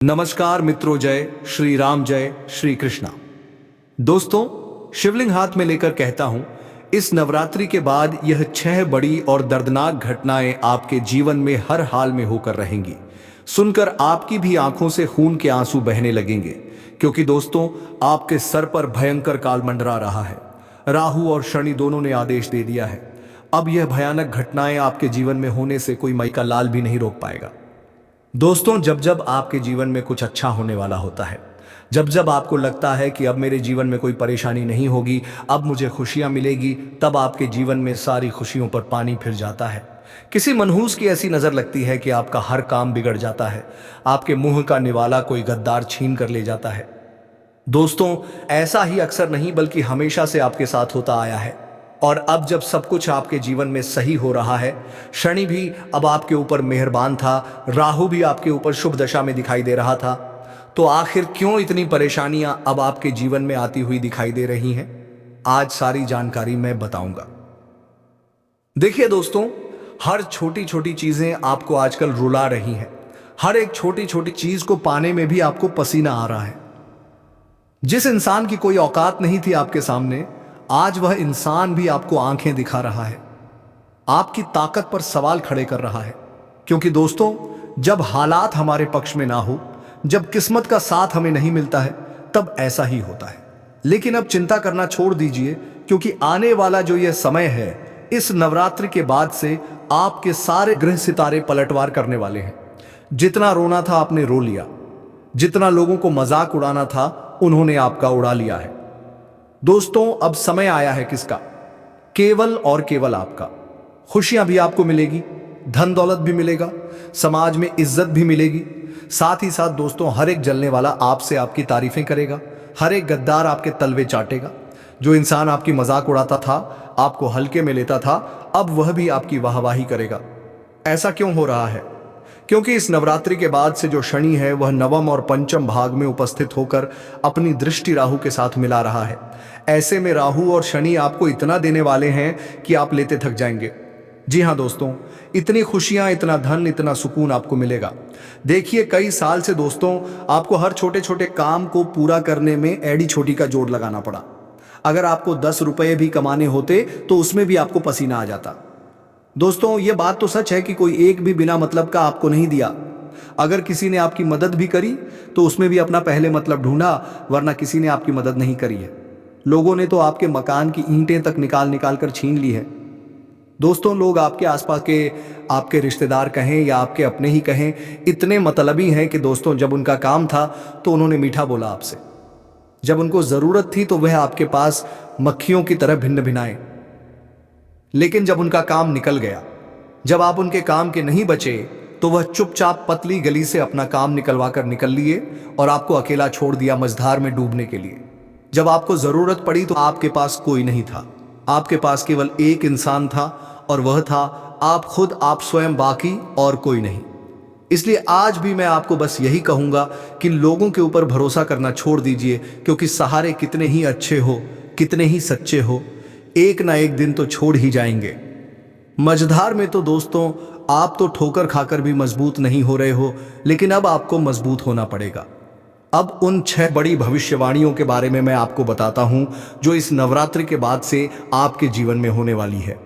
नमस्कार मित्रों, जय श्री राम, जय श्री कृष्णा। दोस्तों, शिवलिंग हाथ में लेकर कहता हूं, इस नवरात्रि के बाद यह 6 बड़ी और दर्दनाक घटनाएं आपके जीवन में हर हाल में होकर रहेंगी। सुनकर आपकी भी आंखों से खून के आंसू बहने लगेंगे, क्योंकि दोस्तों आपके सर पर भयंकर काल मंडरा रहा है। राहु और शनि दोनों ने आदेश दे दिया है। अब यह भयानक घटनाएं आपके जीवन में होने से कोई मई का लाल भी नहीं रोक पाएगा। दोस्तों, जब जब आपके जीवन में कुछ अच्छा होने वाला होता है, जब जब आपको लगता है कि अब मेरे जीवन में कोई परेशानी नहीं होगी, अब मुझे खुशियां मिलेगी, तब आपके जीवन में सारी खुशियों पर पानी फिर जाता है। किसी मनहूस की ऐसी नजर लगती है कि आपका हर काम बिगड़ जाता है, आपके मुंह का निवाला कोई गद्दार छीन कर ले जाता है। दोस्तों, ऐसा ही अक्सर नहीं बल्कि हमेशा से आपके साथ होता आया है। और अब जब सब कुछ आपके जीवन में सही हो रहा है, शनि भी अब आपके ऊपर मेहरबान था, राहु भी आपके ऊपर शुभ दशा में दिखाई दे रहा था, तो आखिर क्यों इतनी परेशानियां अब आपके जीवन में आती हुई दिखाई दे रही हैं? आज सारी जानकारी मैं बताऊंगा। देखिए दोस्तों, हर छोटी छोटी चीजें आपको आजकल रुला रही हैं। हर एक छोटी छोटी चीज को पाने में भी आपको पसीना आ रहा है। जिस इंसान की कोई औकात नहीं थी आपके सामने, आज वह इंसान भी आपको आंखें दिखा रहा है, आपकी ताकत पर सवाल खड़े कर रहा है। क्योंकि दोस्तों, जब हालात हमारे पक्ष में ना हो, जब किस्मत का साथ हमें नहीं मिलता है, तब ऐसा ही होता है। लेकिन अब चिंता करना छोड़ दीजिए, क्योंकि आने वाला जो यह समय है, इस नवरात्रि के बाद से आपके सारे ग्रह सितारे पलटवार करने वाले हैं। जितना रोना था आपने रो लिया, जितना लोगों को मजाक उड़ाना था उन्होंने आपका उड़ा लिया है। दोस्तों, अब समय आया है किसका? केवल और केवल आपका। खुशियां भी आपको मिलेगी, धन दौलत भी मिलेगा, समाज में इज्जत भी मिलेगी। साथ ही साथ दोस्तों, हर एक जलने वाला आपसे आपकी तारीफें करेगा, हर एक गद्दार आपके तलवे चाटेगा। जो इंसान आपकी मजाक उड़ाता था, आपको हल्के में लेता था, अब वह भी आपकी वाहवाही करेगा। ऐसा क्यों हो रहा है? क्योंकि इस नवरात्रि के बाद से जो शनि है, वह नवम और पंचम भाग में उपस्थित होकर अपनी दृष्टि राहु के साथ मिला रहा है। ऐसे में राहु और शनि आपको इतना देने वाले हैं कि आप लेते थक जाएंगे। जी हाँ दोस्तों, इतनी खुशियां, इतना धन, इतना सुकून आपको मिलेगा। देखिए, कई साल से दोस्तों आपको हर छोटे छोटे काम को पूरा करने में एड़ी छोटी का जोड़ लगाना पड़ा। अगर आपको 10 रुपये भी कमाने होते तो उसमें भी आपको पसीना आ जाता। दोस्तों, यह बात तो सच है कि कोई एक भी बिना मतलब का आपको नहीं दिया। अगर किसी ने आपकी मदद भी करी तो उसमें भी अपना पहले मतलब ढूंढा, वरना किसी ने आपकी मदद नहीं करी है। लोगों ने तो आपके मकान की ईंटें तक निकाल निकाल कर छीन ली है। दोस्तों, लोग आपके आसपास के आपके रिश्तेदार कहें या आपके अपने ही कहें, इतने मतलबी हैं कि दोस्तों जब उनका काम था तो उन्होंने मीठा बोला आपसे। जब उनको जरूरत थी तो वह आपके पास मक्खियों की तरह भिन्न भिनाए। लेकिन जब उनका काम निकल गया, जब आप उनके काम के नहीं बचे, तो वह चुपचाप पतली गली से अपना काम निकलवा कर निकल लिए और आपको अकेला छोड़ दिया मझधार में डूबने के लिए। जब आपको जरूरत पड़ी तो आपके पास कोई नहीं था। आपके पास केवल एक इंसान था और वह था आप खुद, आप स्वयं, बाकी और कोई नहीं। इसलिए आज भी मैं आपको बस यही कहूंगा कि लोगों के ऊपर भरोसा करना छोड़ दीजिए, क्योंकि सहारे कितने ही अच्छे हो, कितने ही सच्चे हो, एक ना एक दिन तो छोड़ ही जाएंगे। मझधार में तो दोस्तों आप तो ठोकर खाकर भी मजबूत नहीं हो रहे हो, लेकिन अब आपको मजबूत होना पड़ेगा। अब उन 6 बड़ी भविष्यवाणियों के बारे में मैं आपको बताता हूं, जो इस नवरात्रि के बाद से आपके जीवन में होने वाली है।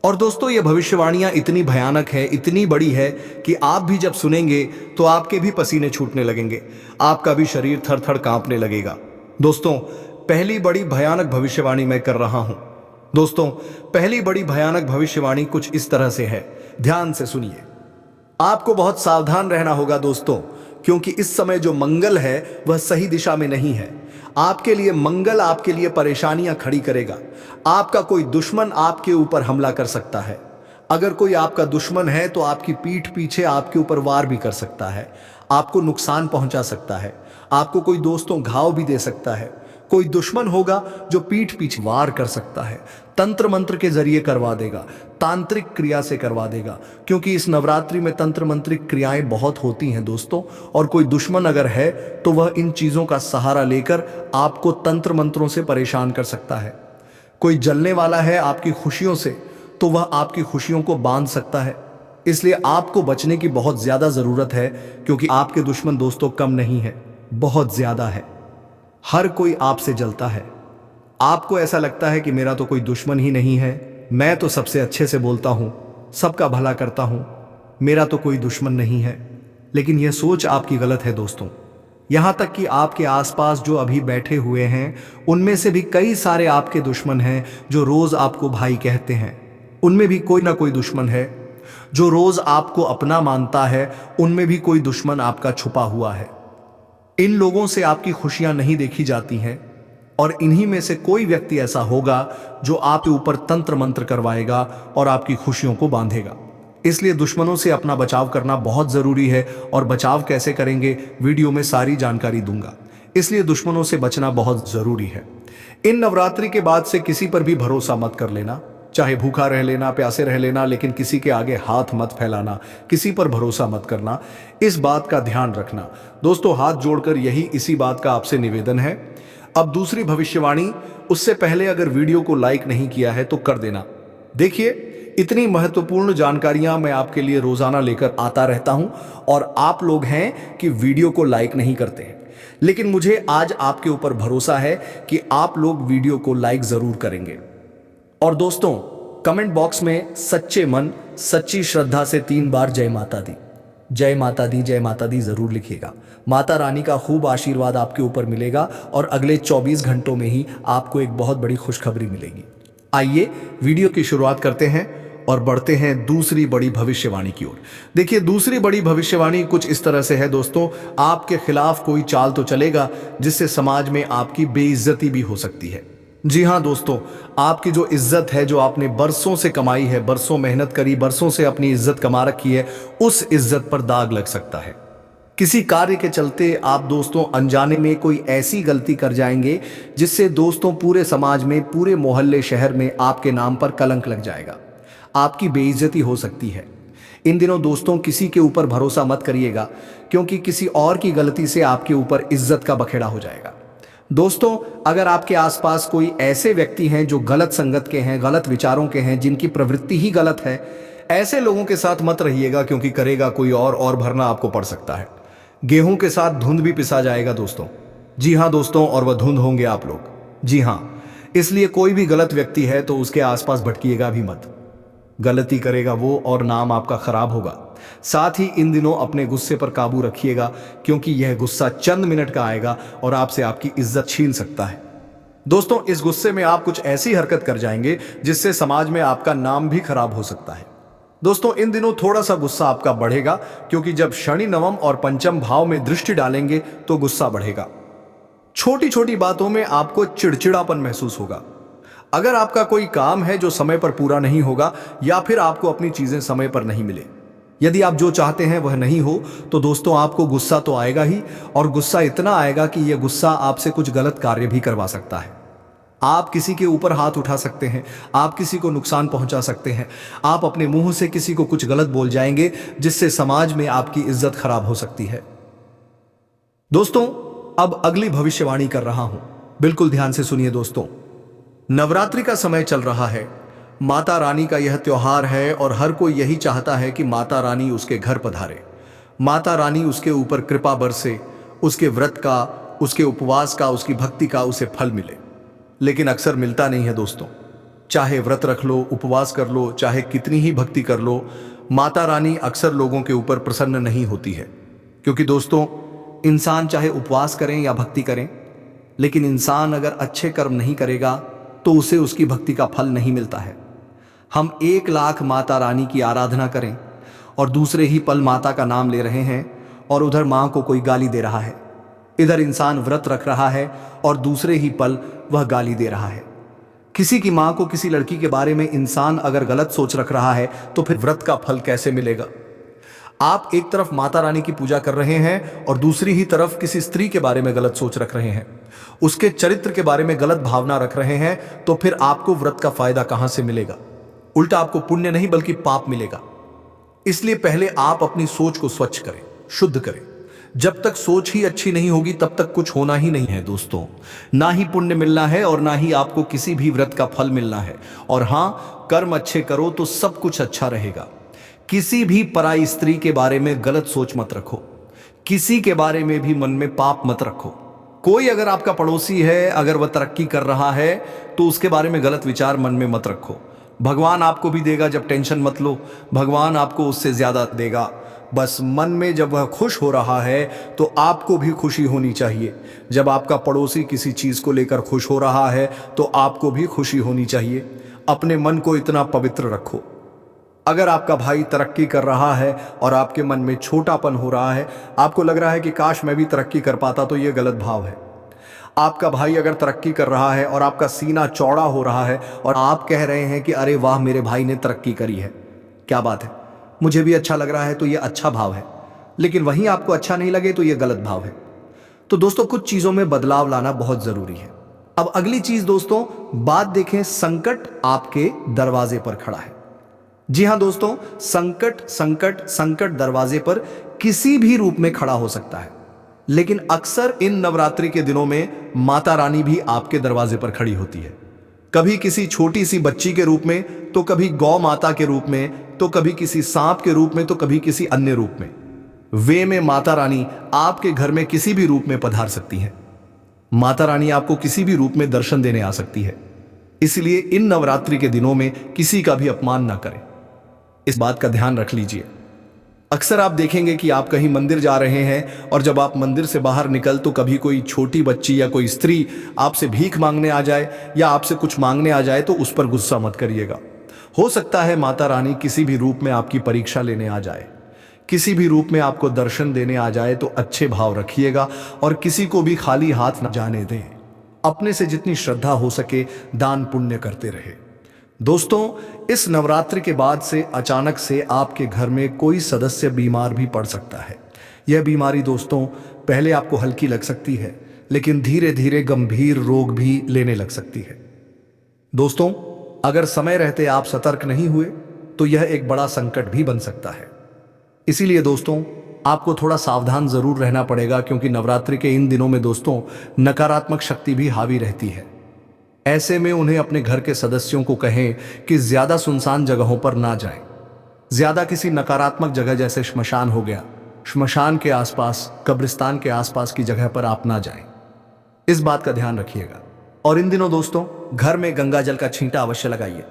और दोस्तों, ये भविष्यवाणियां इतनी भयानक है, इतनी बड़ी है कि आप भी जब सुनेंगे तो आपके भी पसीने छूटने लगेंगे, आपका भी शरीर थर थर कांपने लगेगा। दोस्तों, पहली बड़ी भयानक भविष्यवाणी मैं कर रहा हूं। दोस्तों, पहली बड़ी भयानक भविष्यवाणी कुछ इस तरह से है, ध्यान से सुनिए। आपको बहुत सावधान रहना होगा दोस्तों, क्योंकि इस समय जो मंगल है वह सही दिशा में नहीं है। आपके लिए मंगल आपके लिए परेशानियां खड़ी करेगा। आपका कोई दुश्मन आपके ऊपर हमला कर सकता है। अगर कोई आपका दुश्मन है तो आपकी पीठ पीछे आपके ऊपर वार भी कर सकता है, आपको नुकसान पहुंचा सकता है, आपको कोई दोस्तों घाव भी दे सकता है। कोई दुश्मन होगा जो पीठ पीछे वार कर सकता है, तंत्र मंत्र के जरिए करवा देगा, तांत्रिक क्रिया से करवा देगा, क्योंकि इस नवरात्रि में तंत्र मंत्रिक क्रियाएं बहुत होती हैं दोस्तों। और कोई दुश्मन अगर है तो वह इन चीजों का सहारा लेकर आपको तंत्र मंत्रों से परेशान कर सकता है। कोई जलने वाला है आपकी खुशियों से, तो वह आपकी खुशियों को बांध सकता है। इसलिए आपको बचने की बहुत ज्यादा जरूरत है, क्योंकि आपके दुश्मन दोस्तों कम नहीं है, बहुत ज्यादा है। हर कोई आपसे जलता है। आपको ऐसा लगता है कि मेरा तो कोई दुश्मन ही नहीं है, मैं तो सबसे अच्छे से बोलता हूं, सबका भला करता हूं, मेरा तो कोई दुश्मन नहीं है। लेकिन यह सोच आपकी गलत है दोस्तों। यहां तक कि आपके आसपास जो अभी बैठे हुए हैं, उनमें से भी कई सारे आपके दुश्मन हैं जो रोज आपको भाई कहते हैं। उनमें भी कोई ना कोई दुश्मन है। जो रोज आपको अपना मानता है, उनमें भी कोई दुश्मन आपका छुपा हुआ है। इन लोगों से आपकी खुशियां नहीं देखी जाती हैं, और इन्हीं में से कोई व्यक्ति ऐसा होगा जो आपके ऊपर तंत्र मंत्र करवाएगा और आपकी खुशियों को बांधेगा। इसलिए दुश्मनों से अपना बचाव करना बहुत जरूरी है, और बचाव कैसे करेंगे वीडियो में सारी जानकारी दूंगा। इसलिए दुश्मनों से बचना बहुत जरूरी है। इन नवरात्रि के बाद से किसी पर भी भरोसा मत कर लेना, चाहे भूखा रह लेना, प्यासे रह लेना, लेकिन किसी के आगे हाथ मत फैलाना, किसी पर भरोसा मत करना। इस बात का ध्यान रखना दोस्तों। हाथ जोड़कर यही इसी बात का आपसे निवेदन है। अब दूसरी भविष्यवाणी, उससे पहले अगर वीडियो को लाइक नहीं किया है तो कर देना। देखिए, इतनी महत्वपूर्ण जानकारियां मैं आपके लिए रोजाना लेकर आता रहता हूं, और आप लोग हैं कि वीडियो को लाइक नहीं करते हैं। लेकिन मुझे आज आपके ऊपर भरोसा है कि आप लोग वीडियो को लाइक जरूर करेंगे। और दोस्तों, कमेंट बॉक्स में सच्चे मन सच्ची श्रद्धा से 3 बार जय माता दी, जय माता दी, जय माता दी जरूर लिखिएगा। माता रानी का खूब आशीर्वाद आपके ऊपर मिलेगा, और अगले 24 घंटों में ही आपको एक बहुत बड़ी खुशखबरी मिलेगी। आइए वीडियो की शुरुआत करते हैं और बढ़ते हैं दूसरी बड़ी भविष्यवाणी की ओर। देखिए, दूसरी बड़ी भविष्यवाणी कुछ इस तरह से है दोस्तों। आपके खिलाफ कोई चाल तो चलेगा जिससे समाज में आपकी बेइज्जती भी हो सकती है। जी हाँ दोस्तों, आपकी जो इज्जत है, जो आपने बरसों से कमाई है, बरसों मेहनत करी, बरसों से अपनी इज्जत कमा रखी है, उस इज्जत पर दाग लग सकता है। किसी कार्य के चलते आप दोस्तों अनजाने में कोई ऐसी गलती कर जाएंगे जिससे दोस्तों पूरे समाज में, पूरे मोहल्ले, शहर में आपके नाम पर कलंक लग जाएगा। आपकी बेइज्जती हो सकती है। इन दिनों दोस्तों किसी के ऊपर भरोसा मत करिएगा, क्योंकि किसी और की गलती से आपके ऊपर इज्जत का बखेड़ा हो जाएगा। दोस्तों, अगर आपके आसपास कोई ऐसे व्यक्ति हैं जो गलत संगत के हैं, गलत विचारों के हैं, जिनकी प्रवृत्ति ही गलत है, ऐसे लोगों के साथ मत रहिएगा, क्योंकि करेगा कोई और भरना आपको पड़ सकता है। गेहूं के साथ धुंध भी पिसा जाएगा दोस्तों। जी हाँ दोस्तों, और वह धुंध होंगे आप लोग। जी हाँ, इसलिए कोई भी गलत व्यक्ति है तो उसके आसपास भटकिएगा भी मत। गलती करेगा वो और नाम आपका खराब होगा। साथ ही इन दिनों अपने गुस्से पर काबू रखिएगा, क्योंकि यह गुस्सा चंद मिनट का आएगा और आपसे आपकी इज्जत छीन सकता है। दोस्तों, इस गुस्से में आप कुछ ऐसी हरकत कर जाएंगे जिससे समाज में आपका नाम भी खराब हो सकता है। दोस्तों, इन दिनों थोड़ा सा गुस्सा आपका बढ़ेगा, क्योंकि जब शनि नवम और पंचम भाव में दृष्टि डालेंगे तो गुस्सा बढ़ेगा। छोटी छोटी बातों में आपको चिड़चिड़ापन महसूस होगा। अगर आपका कोई काम है जो समय पर पूरा नहीं होगा, या फिर आपको अपनी चीजें समय पर नहीं मिले, यदि आप जो चाहते हैं वह नहीं हो, तो दोस्तों आपको गुस्सा तो आएगा ही, और गुस्सा इतना आएगा कि यह गुस्सा आपसे कुछ गलत कार्य भी करवा सकता है। आप किसी के ऊपर हाथ उठा सकते हैं, आप किसी को नुकसान पहुंचा सकते हैं, आप अपने मुंह से किसी को कुछ गलत बोल जाएंगे, जिससे समाज में आपकी इज्जत खराब हो सकती है। दोस्तों, अब अगली भविष्यवाणी कर रहा हूं, बिल्कुल ध्यान से सुनिए दोस्तों। नवरात्रि का समय चल रहा है। माता रानी का यह त्योहार है, और हर कोई यही चाहता है कि माता रानी उसके घर पधारे, माता रानी उसके ऊपर कृपा बरसे, उसके व्रत का, उसके उपवास का, उसकी भक्ति का उसे फल मिले। लेकिन अक्सर मिलता नहीं है दोस्तों। चाहे व्रत रख लो, उपवास कर लो, चाहे कितनी ही भक्ति कर लो, माता रानी अक्सर लोगों के ऊपर प्रसन्न नहीं होती है। क्योंकि दोस्तों, इंसान चाहे उपवास करें या भक्ति करें, लेकिन इंसान अगर अच्छे कर्म नहीं करेगा तो उसे उसकी भक्ति का फल नहीं मिलता है। हम 1 लाख माता रानी की आराधना करें और दूसरे ही पल माता का नाम ले रहे हैं, और उधर माँ को कोई गाली दे रहा है। इधर इंसान व्रत रख रहा है और दूसरे ही पल वह गाली दे रहा है। किसी की माँ को, किसी लड़की के बारे में इंसान अगर गलत सोच रख रहा है, तो फिर व्रत का फल कैसे मिलेगा? आप एक तरफ माता रानी की पूजा कर रहे हैं और दूसरी ही तरफ किसी स्त्री के बारे में गलत सोच रख रहे हैं, उसके चरित्र के बारे में गलत भावना रख रहे हैं, तो फिर आपको व्रत का फायदा कहां से मिलेगा? उल्टा आपको पुण्य नहीं बल्कि पाप मिलेगा। इसलिए पहले आप अपनी सोच को स्वच्छ करें, शुद्ध करें। जब तक सोच ही अच्छी नहीं होगी तब तक कुछ होना ही नहीं है दोस्तों। ना ही पुण्य मिलना है और ना ही आपको किसी भी व्रत का फल मिलना है। और हां, कर्म अच्छे करो तो सब कुछ अच्छा रहेगा। किसी भी पराई स्त्री के बारे में गलत सोच मत रखो। किसी के बारे में भी मन में पाप मत रखो। कोई अगर आपका पड़ोसी है, अगर वह तरक्की कर रहा है, तो उसके बारे में गलत विचार मन में मत रखो। भगवान आपको भी देगा, जब टेंशन मत लो, भगवान आपको उससे ज्यादा देगा। बस मन में जब वह खुश हो रहा है तो आपको भी खुशी होनी चाहिए। जब आपका पड़ोसी किसी चीज को लेकर खुश हो रहा है तो आपको भी खुशी होनी चाहिए। अपने मन को इतना पवित्र रखो। अगर आपका भाई तरक्की कर रहा है और आपके मन में छोटापन हो रहा है, आपको लग रहा है कि काश मैं भी तरक्की कर पाता, तो यह गलत भाव है। आपका भाई अगर तरक्की कर रहा है और आपका सीना चौड़ा हो रहा है और आप कह रहे हैं कि अरे वाह, मेरे भाई ने तरक्की करी है, क्या बात है, मुझे भी अच्छा लग रहा है, तो यह अच्छा भाव है। लेकिन वहीं आपको अच्छा नहीं लगे तो यह गलत भाव है। तो दोस्तों, कुछ चीजों में बदलाव लाना बहुत जरूरी है। अब अगली चीज दोस्तों, बात देखें, संकट आपके दरवाजे पर खड़ा है। जी हां दोस्तों, संकट संकट संकट दरवाजे पर किसी भी रूप में खड़ा हो सकता है। लेकिन अक्सर इन नवरात्रि के दिनों में माता रानी भी आपके दरवाजे पर खड़ी होती है। कभी किसी छोटी सी बच्ची के रूप में, तो कभी गौ माता के रूप में, तो कभी किसी सांप के रूप में, तो कभी किसी अन्य रूप में। वे में माता रानी आपके घर में किसी भी रूप में पधार सकती हैं। माता रानी आपको किसी भी रूप में दर्शन देने आ सकती है। इसलिए इन नवरात्रि के दिनों में किसी का भी अपमान ना करें। इस बात का ध्यान रख लीजिए। अक्सर आप देखेंगे कि आप कहीं मंदिर जा रहे हैं और जब आप मंदिर से बाहर निकल, तो कभी कोई छोटी बच्ची या कोई स्त्री आपसे भीख मांगने आ जाए या आपसे कुछ मांगने आ जाए, तो उस पर गुस्सा मत करिएगा। हो सकता है माता रानी किसी भी रूप में आपकी परीक्षा लेने आ जाए, किसी भी रूप में आपको दर्शन देने आ जाए, तो अच्छे भाव रखिएगा और किसी को भी खाली हाथ न जाने दें। अपने से जितनी श्रद्धा हो सके दान पुण्य करते रहे। दोस्तों, इस नवरात्रि के बाद से अचानक से आपके घर में कोई सदस्य बीमार भी पड़ सकता है। यह बीमारी दोस्तों पहले आपको हल्की लग सकती है, लेकिन धीरे धीरे गंभीर रोग भी लेने लग सकती है। दोस्तों, अगर समय रहते आप सतर्क नहीं हुए तो यह एक बड़ा संकट भी बन सकता है। इसीलिए दोस्तों, आपको थोड़ा सावधान जरूर रहना पड़ेगा, क्योंकि नवरात्रि के इन दिनों में दोस्तों नकारात्मक शक्ति भी हावी रहती है। ऐसे में उन्हें अपने घर के सदस्यों को कहें कि ज्यादा सुनसान जगहों पर ना जाएं। ज्यादा किसी नकारात्मक जगह जैसे श्मशान हो गया, श्मशान के आसपास, कब्रिस्तान के आसपास की जगह पर आप ना जाएं। इस बात का ध्यान रखिएगा। और इन दिनों दोस्तों, घर में गंगा जल का छींटा अवश्य लगाइए।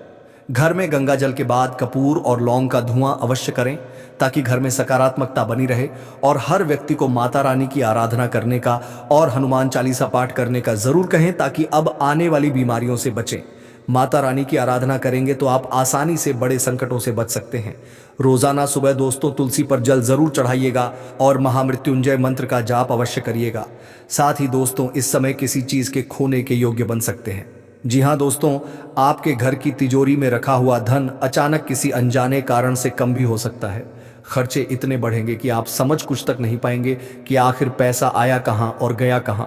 घर में गंगा जल के बाद कपूर और लौंग का धुआं अवश्य करें, ताकि घर में सकारात्मकता बनी रहे। और हर व्यक्ति को माता रानी की आराधना करने का और हनुमान चालीसा पाठ करने का जरूर कहें, ताकि अब आने वाली बीमारियों से बचें। माता रानी की आराधना करेंगे तो आप आसानी से बड़े संकटों से बच सकते हैं। रोजाना सुबह दोस्तों तुलसी पर जल जरूर चढ़ाइएगा और महामृत्युंजय मंत्र का जाप अवश्य करिएगा। साथ ही दोस्तों, इस समय किसी चीज के खोने के योग्य बन सकते हैं। जी हाँ दोस्तों, आपके घर की तिजोरी में रखा हुआ धन अचानक किसी अनजाने कारण से कम भी हो सकता है। खर्चे इतने बढ़ेंगे कि आप समझ कुछ तक नहीं पाएंगे कि आखिर पैसा आया कहां और गया कहां।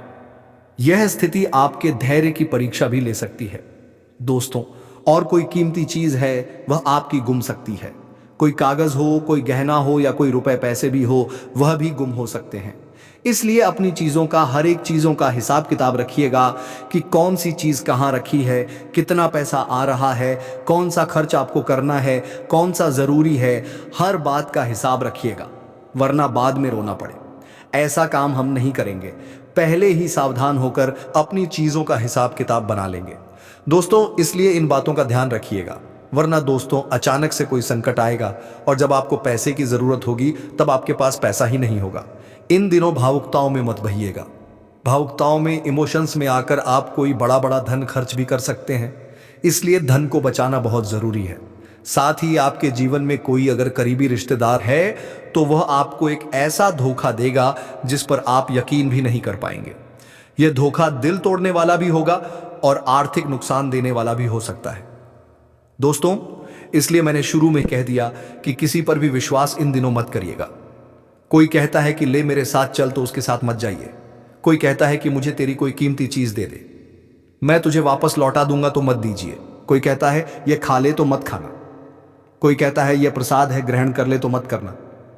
यह स्थिति आपके धैर्य की परीक्षा भी ले सकती है दोस्तों। और कोई कीमती चीज है वह आपकी गुम सकती है। कोई कागज हो, कोई गहना हो या कोई रुपए पैसे भी हो, वह भी गुम हो सकते हैं। इसलिए अपनी चीजों का, हर एक चीजों का हिसाब किताब रखिएगा कि कौन सी चीज कहां रखी है, कितना पैसा आ रहा है, कौन सा खर्च आपको करना है, कौन सा जरूरी है। हर बात का हिसाब रखिएगा, वरना बाद में रोना पड़े। ऐसा काम हम नहीं करेंगे। पहले ही सावधान होकर अपनी चीजों का हिसाब किताब बना लेंगे दोस्तों। इसलिए इन बातों का ध्यान रखिएगा, वरना दोस्तों अचानक से कोई संकट आएगा और जब आपको पैसे की जरूरत होगी तब आपके पास पैसा ही नहीं होगा। इन दिनों भावुकताओं में मत बहिएगा। भावुकताओं में, इमोशंस में आकर आप कोई बड़ा बड़ा धन खर्च भी कर सकते हैं। इसलिए धन को बचाना बहुत जरूरी है। साथ ही आपके जीवन में कोई अगर करीबी रिश्तेदार है तो वह आपको एक ऐसा धोखा देगा जिस पर आप यकीन भी नहीं कर पाएंगे। यह धोखा दिल तोड़ने वाला भी होगा और आर्थिक नुकसान देने वाला भी हो सकता है दोस्तों। इसलिए मैंने शुरू में कह दिया कि किसी पर भी विश्वास इन दिनों मत करिएगा। कोई कहता है कि ले मेरे साथ चल, तो उसके साथ मत जाइए। कोई कहता है कि मुझे तेरी कोई कीमती चीज दे दे, मैं तुझे वापस लौटा दूंगा, तो मत दीजिए। कोई कहता है ये खा ले तो मत खाना। कोई कहता है ये प्रसाद है, ग्रहण कर ले, तो मत करना,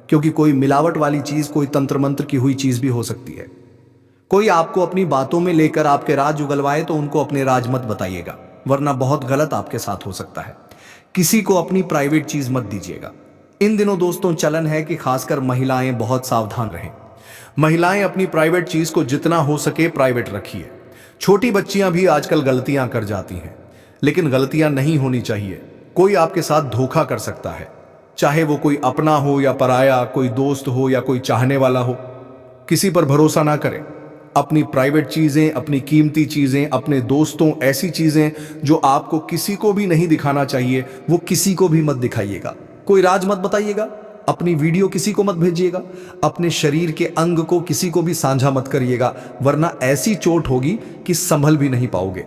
क्योंकि कोई मिलावट वाली चीज, कोई तंत्र मंत्र की हुई चीज भी हो सकती है। कोई आपको अपनी बातों में लेकर आपके राज उगलवाए तो उनको अपने राज मत बताइएगा, वरना बहुत गलत आपके साथ हो सकता है। किसी को अपनी प्राइवेट चीज मत दीजिएगा। इन दिनों दोस्तों चलन है कि खासकर महिलाएं बहुत सावधान रहें। महिलाएं अपनी प्राइवेट चीज को जितना हो सके प्राइवेट रखिए। छोटी बच्चियां भी आजकल गलतियां कर जाती हैं, लेकिन गलतियां नहीं होनी चाहिए। कोई आपके साथ धोखा कर सकता है, चाहे वो कोई अपना हो या पराया, कोई दोस्त हो या कोई चाहने वाला हो। किसी पर भरोसा ना करें। अपनी प्राइवेट चीजें, अपनी कीमती चीजें, अपने दोस्तों, ऐसी चीजें जो आपको किसी को भी नहीं दिखाना चाहिए, वो किसी को भी मत दिखाइएगा। कोई राज मत बताइएगा, अपनी वीडियो किसी को मत भेजिएगा, अपने शरीर के अंग को किसी को भी साझा मत करिएगा, वरना ऐसी चोट होगी कि संभल भी नहीं पाओगे।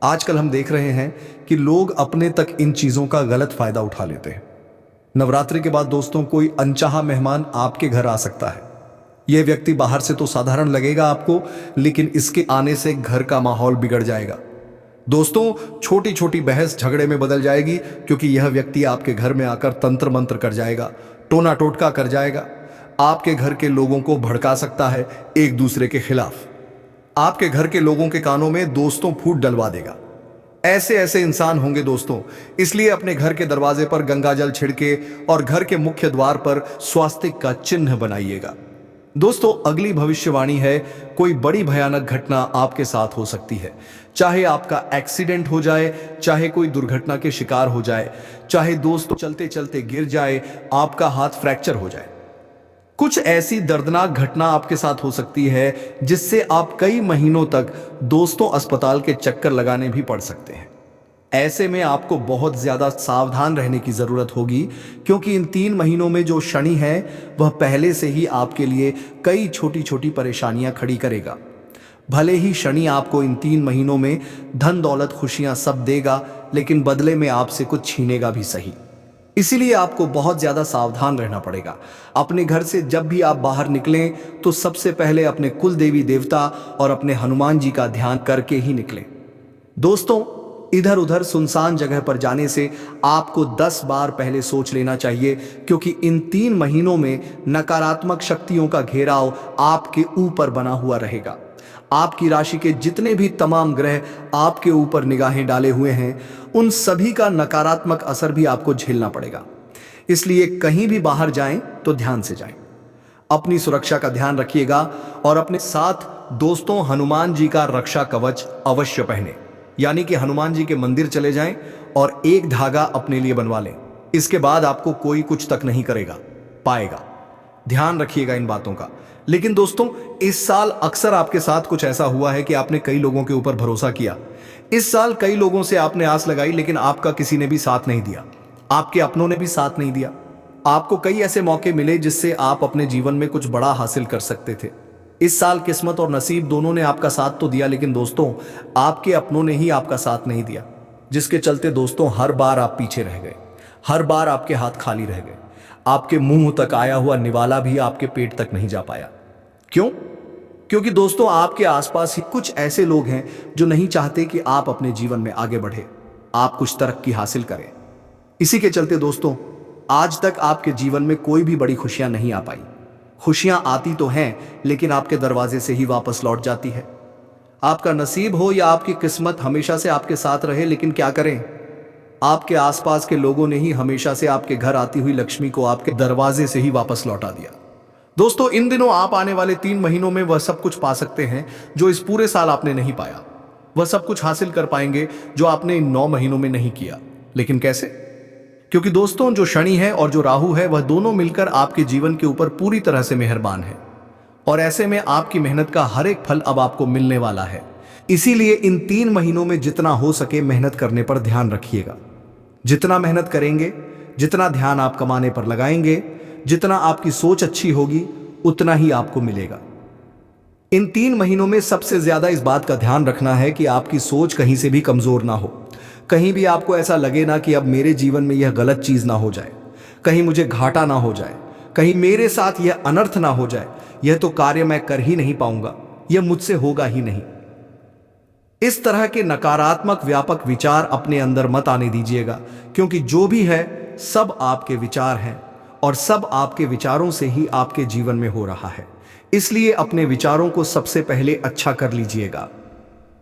आजकल हम देख रहे हैं कि लोग अपने तक इन चीजों का गलत फायदा उठा लेते हैं। नवरात्रि के बाद दोस्तों कोई अनचाहा मेहमान आपके घर आ सकता है। यह व्यक्ति बाहर से तो साधारण लगेगा आपको, लेकिन इसके आने से घर का माहौल बिगड़ जाएगा। दोस्तों छोटी छोटी बहस झगड़े में बदल जाएगी, क्योंकि यह व्यक्ति आपके घर में आकर तंत्र मंत्र कर जाएगा, टोना टोटका कर जाएगा। आपके घर के लोगों को भड़का सकता है एक दूसरे के खिलाफ। आपके घर के लोगों के कानों में दोस्तों फूट डलवा देगा। ऐसे ऐसे इंसान होंगे दोस्तों, इसलिए अपने घर के दरवाजे पर गंगा जल छिड़के और घर के मुख्य द्वार पर स्वास्तिक का चिन्ह बनाइएगा। दोस्तों अगली भविष्यवाणी है, कोई बड़ी भयानक घटना आपके साथ हो सकती है। चाहे आपका एक्सीडेंट हो जाए, चाहे कोई दुर्घटना के शिकार हो जाए, चाहे दोस्तों चलते चलते गिर जाए, आपका हाथ फ्रैक्चर हो जाए। कुछ ऐसी दर्दनाक घटना आपके साथ हो सकती है जिससे आप कई महीनों तक दोस्तों अस्पताल के चक्कर लगाने भी पड़ सकते हैं। ऐसे में आपको बहुत ज्यादा सावधान रहने की जरूरत होगी, क्योंकि इन 3 महीनों में जो शनि है वह पहले से ही आपके लिए कई छोटी छोटी परेशानियां खड़ी करेगा। भले ही शनि आपको इन 3 महीनों में धन दौलत खुशियां सब देगा, लेकिन बदले में आपसे कुछ छीनेगा भी सही। इसीलिए आपको बहुत ज्यादा सावधान रहना पड़ेगा। अपने घर से जब भी आप बाहर निकलें तो सबसे पहले अपने कुल देवी देवता और अपने हनुमान जी का ध्यान करके ही निकलें। दोस्तों इधर उधर सुनसान जगह पर जाने से आपको 10 बार पहले सोच लेना चाहिए, क्योंकि इन 3 महीनों में नकारात्मक शक्तियों का घेराव आपके ऊपर बना हुआ रहेगा। आपकी राशि के जितने भी तमाम ग्रह आपके ऊपर निगाहें डाले हुए हैं, उन सभी का नकारात्मक असर भी आपको झेलना पड़ेगा। इसलिए कहीं भी बाहर जाएं तो ध्यान से जाएं। अपनी सुरक्षा का ध्यान रखिएगा और अपने साथ दोस्तों हनुमान जी का रक्षा कवच अवश्य पहने, यानी कि हनुमान जी के मंदिर चले जाएं और एक धागा अपने लिए बनवा लें। इसके बाद आपको कोई कुछ तक नहीं करेगा पाएगा। ध्यान रखिएगा इन बातों का। लेकिन दोस्तों इस साल अक्सर आपके साथ कुछ ऐसा हुआ है कि आपने कई लोगों के ऊपर भरोसा किया। इस साल कई लोगों से आपने आस लगाई, लेकिन आपका किसी ने भी साथ नहीं दिया, आपके अपनों ने भी साथ नहीं दिया। आपको कई ऐसे मौके मिले जिससे आप अपने जीवन में कुछ बड़ा हासिल कर सकते थे। इस साल किस्मत और नसीब दोनों ने आपका साथ तो दिया, लेकिन दोस्तों आपके अपनों ने ही आपका साथ नहीं दिया, जिसके चलते दोस्तों हर बार आप पीछे रह गए, हर बार आपके हाथ खाली रह गए। आपके मुंह तक आया हुआ निवाला भी आपके पेट तक नहीं जा पाया। क्यों? क्योंकि दोस्तों आपके आसपास ही कुछ ऐसे लोग हैं जो नहीं चाहते कि आप अपने जीवन में आगे बढ़े, आप कुछ तरक्की हासिल करें। इसी के चलते दोस्तों आज तक आपके जीवन में कोई भी बड़ी खुशियां नहीं आ पाई। खुशियां आती तो हैं, लेकिन आपके दरवाजे से ही वापस लौट जाती है। आपका नसीब हो या आपकी किस्मत हमेशा से आपके साथ रहे, लेकिन क्या करें, आपके आसपास के लोगों ने ही हमेशा से आपके घर आती हुई लक्ष्मी को आपके दरवाजे से ही वापस लौटा दिया। दोस्तों इन दिनों आप आने वाले 3 महीनों में वह सब कुछ पा सकते हैं जो इस पूरे साल आपने नहीं पाया। वह सब कुछ हासिल कर पाएंगे जो आपने इन 9 महीनों में नहीं किया। लेकिन कैसे? क्योंकि दोस्तों जो शनि है और जो राहु है वह दोनों मिलकर आपके जीवन के ऊपर पूरी तरह से मेहरबान है, और ऐसे में आपकी मेहनत का हर एक फल अब आपको मिलने वाला है। इसीलिए इन 3 महीनों में जितना हो सके मेहनत करने पर ध्यान रखिएगा। जितना मेहनत करेंगे, जितना ध्यान आप कमाने पर लगाएंगे, जितना आपकी सोच अच्छी होगी, उतना ही आपको मिलेगा। इन 3 महीनों में सबसे ज्यादा इस बात का ध्यान रखना है कि आपकी सोच कहीं से भी कमजोर ना हो। कहीं भी आपको ऐसा लगे ना कि अब मेरे जीवन में यह गलत चीज ना हो जाए, कहीं मुझे घाटा ना हो जाए, कहीं मेरे साथ यह अनर्थ ना हो जाए, यह तो कार्य मैं कर ही नहीं पाऊंगा, यह मुझसे होगा ही नहीं। इस तरह के नकारात्मक व्यापक विचार अपने अंदर मत आने दीजिएगा, क्योंकि जो भी है सब आपके विचार हैं और सब आपके विचारों से ही आपके जीवन में हो रहा है। इसलिए अपने विचारों को सबसे पहले अच्छा कर लीजिएगा।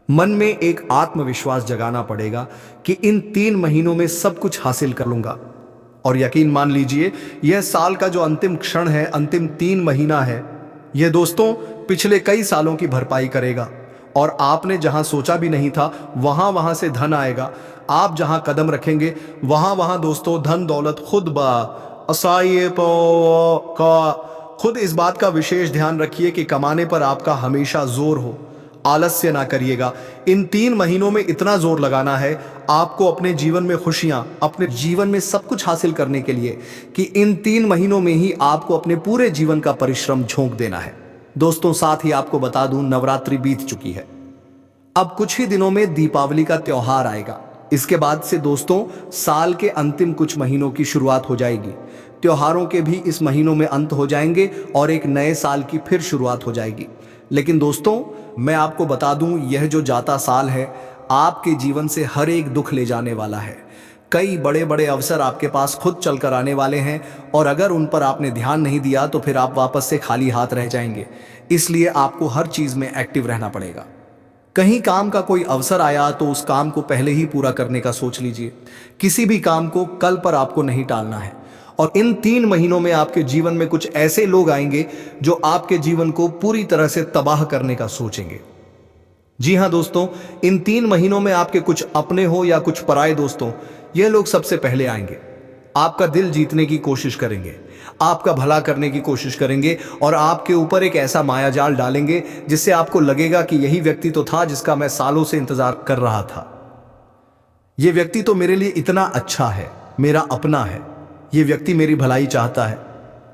मन में एक आत्मविश्वास जगाना पड़ेगा कि इन 3 महीनों में सब कुछ हासिल कर लूंगा। और यकीन मान लीजिए, यह साल का जो अंतिम क्षण है, अंतिम 3 महीना है, यह दोस्तों पिछले कई सालों की भरपाई करेगा। और आपने जहां सोचा भी नहीं था, वहां वहां से धन आएगा। आप जहां कदम रखेंगे, वहां वहां दोस्तों धन दौलत खुद खुद इस बात का विशेष ध्यान रखिए कि कमाने पर आपका हमेशा जोर हो, आलस्य ना करिएगा। इन 3 महीनों में इतना जोर लगाना है आपको अपने जीवन में खुशियां, अपने जीवन में सब कुछ हासिल करने के लिए, कि इन 3 महीनों में ही आपको अपने पूरे जीवन का परिश्रम झोंक देना है। दोस्तों साथ ही आपको बता दूं, नवरात्रि बीत चुकी है। अब कुछ ही दिनों में दीपावली का त्योहार आएगा। इसके बाद से दोस्तों साल के अंतिम कुछ महीनों की शुरुआत हो जाएगी। त्योहारों के भी इस महीनों में अंत हो जाएंगे और एक नए साल की फिर शुरुआत हो जाएगी। लेकिन दोस्तों मैं आपको बता दूं, यह जो जाता साल है आपके जीवन से हर एक दुख ले जाने वाला है। कई बड़े बड़े अवसर आपके पास खुद चलकर आने वाले हैं, और अगर उन पर आपने ध्यान नहीं दिया तो फिर आप वापस से खाली हाथ रह जाएंगे। इसलिए आपको हर चीज में एक्टिव रहना पड़ेगा। कहीं काम का कोई अवसर आया तो उस काम को पहले ही पूरा करने का सोच लीजिए। किसी भी काम को कल पर आपको नहीं टालना है। और इन 3 महीनों में आपके जीवन में कुछ ऐसे लोग आएंगे जो आपके जीवन को पूरी तरह से तबाह करने का सोचेंगे। जी हां दोस्तों, इन 3 महीनों में आपके कुछ अपने हो या कुछ पराये दोस्तों, यह लोग सबसे पहले आएंगे। आपका दिल जीतने की कोशिश करेंगे, आपका भला करने की कोशिश करेंगे, और आपके ऊपर एक ऐसा मायाजाल डालेंगे जिससे आपको लगेगा कि यही व्यक्ति तो था जिसका मैं सालों से इंतजार कर रहा था। यह व्यक्ति तो मेरे लिए इतना अच्छा है, मेरा अपना है, यह व्यक्ति मेरी भलाई चाहता है।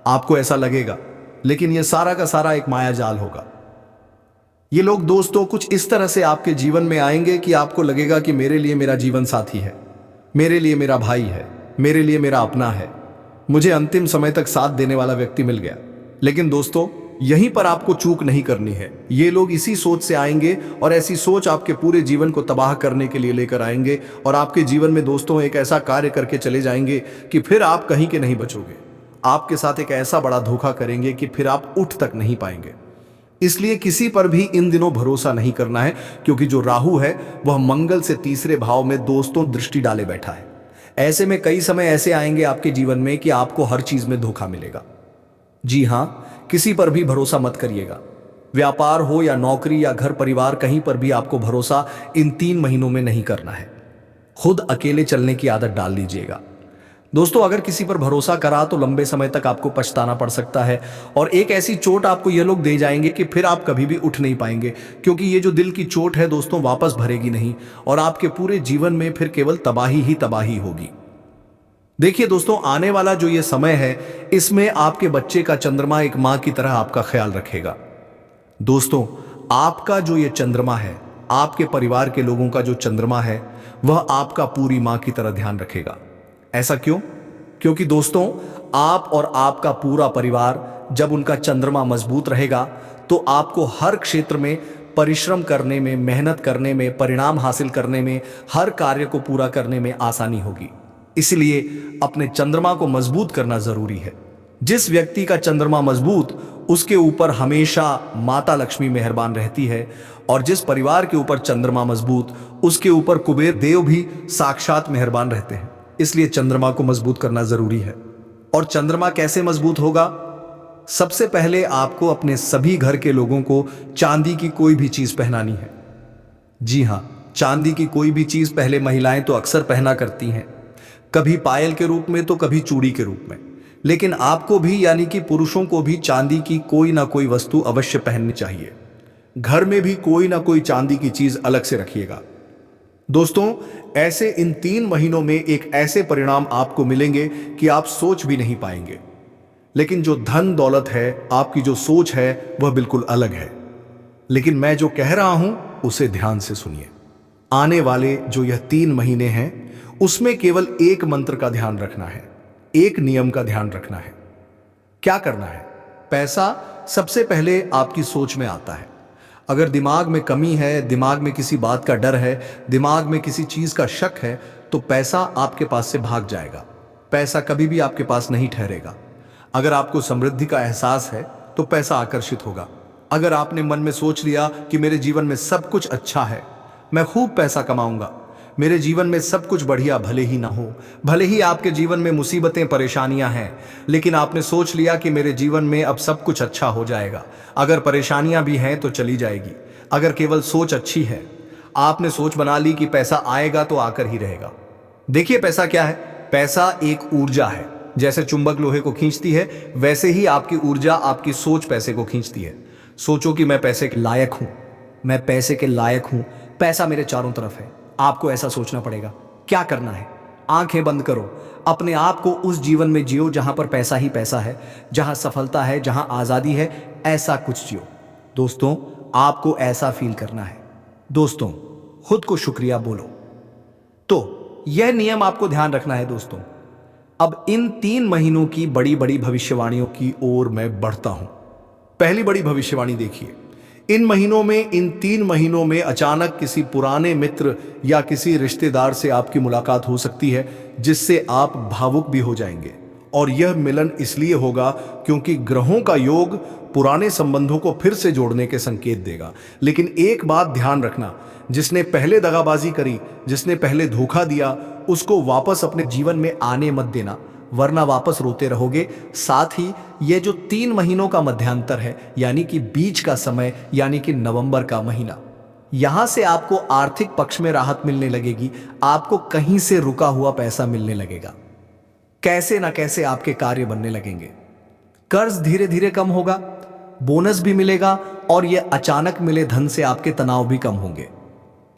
आपको ऐसा लगेगा, लेकिन यह सारा का सारा एक मायाजाल होगा। ये लोग दोस्तों कुछ इस तरह से आपके जीवन में आएंगे कि आपको लगेगा कि मेरे लिए मेरा जीवन साथी है, मेरे लिए मेरा भाई है, मेरे लिए मेरा अपना है, मुझे अंतिम समय तक साथ देने वाला व्यक्ति मिल गया। लेकिन दोस्तों यहीं पर आपको चूक नहीं करनी है। ये लोग इसी सोच से आएंगे और ऐसी सोच आपके पूरे जीवन को तबाह करने के लिए लेकर आएंगे, और आपके जीवन में दोस्तों एक ऐसा कार्य करके चले जाएंगे कि फिर आप कहीं के नहीं बचोगे। आपके साथ एक ऐसा बड़ा धोखा करेंगे कि फिर आप उठ तक नहीं पाएंगे। इसलिए किसी पर भी इन दिनों भरोसा नहीं करना है, क्योंकि जो राहु है वह मंगल से तीसरे भाव में दोस्तों दृष्टि डाले बैठा है। ऐसे में कई समय ऐसे आएंगे आपके जीवन में कि आपको हर चीज में धोखा मिलेगा। जी हां, किसी पर भी भरोसा मत करिएगा। व्यापार हो या नौकरी या घर परिवार, कहीं पर भी आपको भरोसा इन 3 महीनों में नहीं करना है। खुद अकेले चलने की आदत डाल लीजिएगा। दोस्तों अगर किसी पर भरोसा करा तो लंबे समय तक आपको पछताना पड़ सकता है, और एक ऐसी चोट आपको ये लोग दे जाएंगे कि फिर आप कभी भी उठ नहीं पाएंगे, क्योंकि ये जो दिल की चोट है दोस्तों वापस भरेगी नहीं, और आपके पूरे जीवन में फिर केवल तबाही ही तबाही होगी। देखिए दोस्तों, आने वाला जो ये समय है, इसमें आपके बच्चे का चंद्रमा एक मां की तरह आपका ख्याल रखेगा। दोस्तों आपका जो ये चंद्रमा है, आपके परिवार के लोगों का जो चंद्रमा है, वह आपका पूरी मां की तरह ध्यान रखेगा। ऐसा क्यों? क्योंकि दोस्तों आप और आपका पूरा परिवार जब उनका चंद्रमा मजबूत रहेगा तो आपको हर क्षेत्र में परिश्रम करने में, मेहनत करने में, परिणाम हासिल करने में, हर कार्य को पूरा करने में आसानी होगी। इसलिए अपने चंद्रमा को मजबूत करना जरूरी है। जिस व्यक्ति का चंद्रमा मजबूत, उसके ऊपर हमेशा माता लक्ष्मी मेहरबान रहती है, और जिस परिवार के ऊपर चंद्रमा मजबूत, उसके ऊपर कुबेर देव भी साक्षात मेहरबान रहते हैं। इसलिए चंद्रमा को मजबूत करना जरूरी है। और चंद्रमा कैसे मजबूत होगा? सबसे पहले आपको अपने सभी घर के लोगों को चांदी की कोई भी चीज पहनानी है। जी हां, चांदी की कोई भी चीज पहले महिलाएं तो अक्सर पहना करती हैं, कभी पायल के रूप में तो कभी चूड़ी के रूप में, लेकिन आपको भी यानी कि पुरुषों को भी चांदी की कोई ना कोई वस्तु अवश्य पहननी चाहिए। घर में भी कोई ना कोई चांदी की चीज अलग से रखिएगा। दोस्तों ऐसे इन 3 महीनों में एक ऐसे परिणाम आपको मिलेंगे कि आप सोच भी नहीं पाएंगे। लेकिन जो धन दौलत है, आपकी जो सोच है, वह बिल्कुल अलग है। लेकिन मैं जो कह रहा हूं उसे ध्यान से सुनिए। आने वाले जो यह 3 महीने हैं, उसमें केवल एक मंत्र का ध्यान रखना है, एक नियम का ध्यान रखना है। क्या करना है? पैसा सबसे पहले आपकी सोच में आता है। अगर दिमाग में कमी है, दिमाग में किसी बात का डर है, दिमाग में किसी चीज का शक है, तो पैसा आपके पास से भाग जाएगा। पैसा कभी भी आपके पास नहीं ठहरेगा। अगर आपको समृद्धि का एहसास है तो पैसा आकर्षित होगा। अगर आपने मन में सोच लिया कि मेरे जीवन में सब कुछ अच्छा है, मैं खूब पैसा कमाऊंगा, मेरे जीवन में सब कुछ बढ़िया भले ही ना हो, भले ही आपके जीवन में मुसीबतें परेशानियां हैं, लेकिन आपने सोच लिया कि मेरे जीवन में अब सब कुछ अच्छा हो जाएगा। अगर परेशानियां भी हैं तो चली जाएगी। अगर केवल सोच अच्छी है, आपने सोच बना ली कि पैसा आएगा तो आकर ही रहेगा। देखिए पैसा क्या है? पैसा एक ऊर्जा है। जैसे चुंबक लोहे को खींचती है, वैसे ही आपकी ऊर्जा, आपकी सोच पैसे को खींचती है। सोचो कि मैं पैसे के लायक हूं, मैं पैसे के लायक हूं, पैसा मेरे चारों तरफ है। आपको ऐसा सोचना पड़ेगा। क्या करना है? आंखें बंद करो, अपने आप को उस जीवन में जियो जहां पर पैसा ही पैसा है, जहां सफलता है, जहां आजादी है। ऐसा कुछ जियो। दोस्तों, आपको ऐसा फील करना है। दोस्तों, खुद को शुक्रिया बोलो। तो यह नियम आपको ध्यान रखना है दोस्तों। अब इन 3 महीनों की बड़ी बड़ी भविष्यवाणियों की ओर मैं बढ़ता हूं। पहली बड़ी भविष्यवाणी देखिए। इन 3 महीनों में अचानक किसी पुराने मित्र या किसी रिश्तेदार से आपकी मुलाकात हो सकती है, जिससे आप भावुक भी हो जाएंगे। और यह मिलन इसलिए होगा क्योंकि ग्रहों का योग पुराने संबंधों को फिर से जोड़ने के संकेत देगा। लेकिन एक बात ध्यान रखना, जिसने पहले दगाबाजी करी, जिसने पहले धोखा दिया, उसको वापस अपने जीवन में आने मत देना, वरना वापस रोते रहोगे। साथ ही ये जो 3 महीनों का मध्यांतर है, यानी कि बीच का समय, यानी कि नवंबर का महीना, यहां से आपको आर्थिक पक्ष में राहत मिलने लगेगी। आपको कहीं से रुका हुआ पैसा मिलने लगेगा। कैसे ना कैसे आपके कार्य बनने लगेंगे। कर्ज धीरे धीरे कम होगा, बोनस भी मिलेगा, और यह अचानक मिले धन से आपके तनाव भी कम होंगे।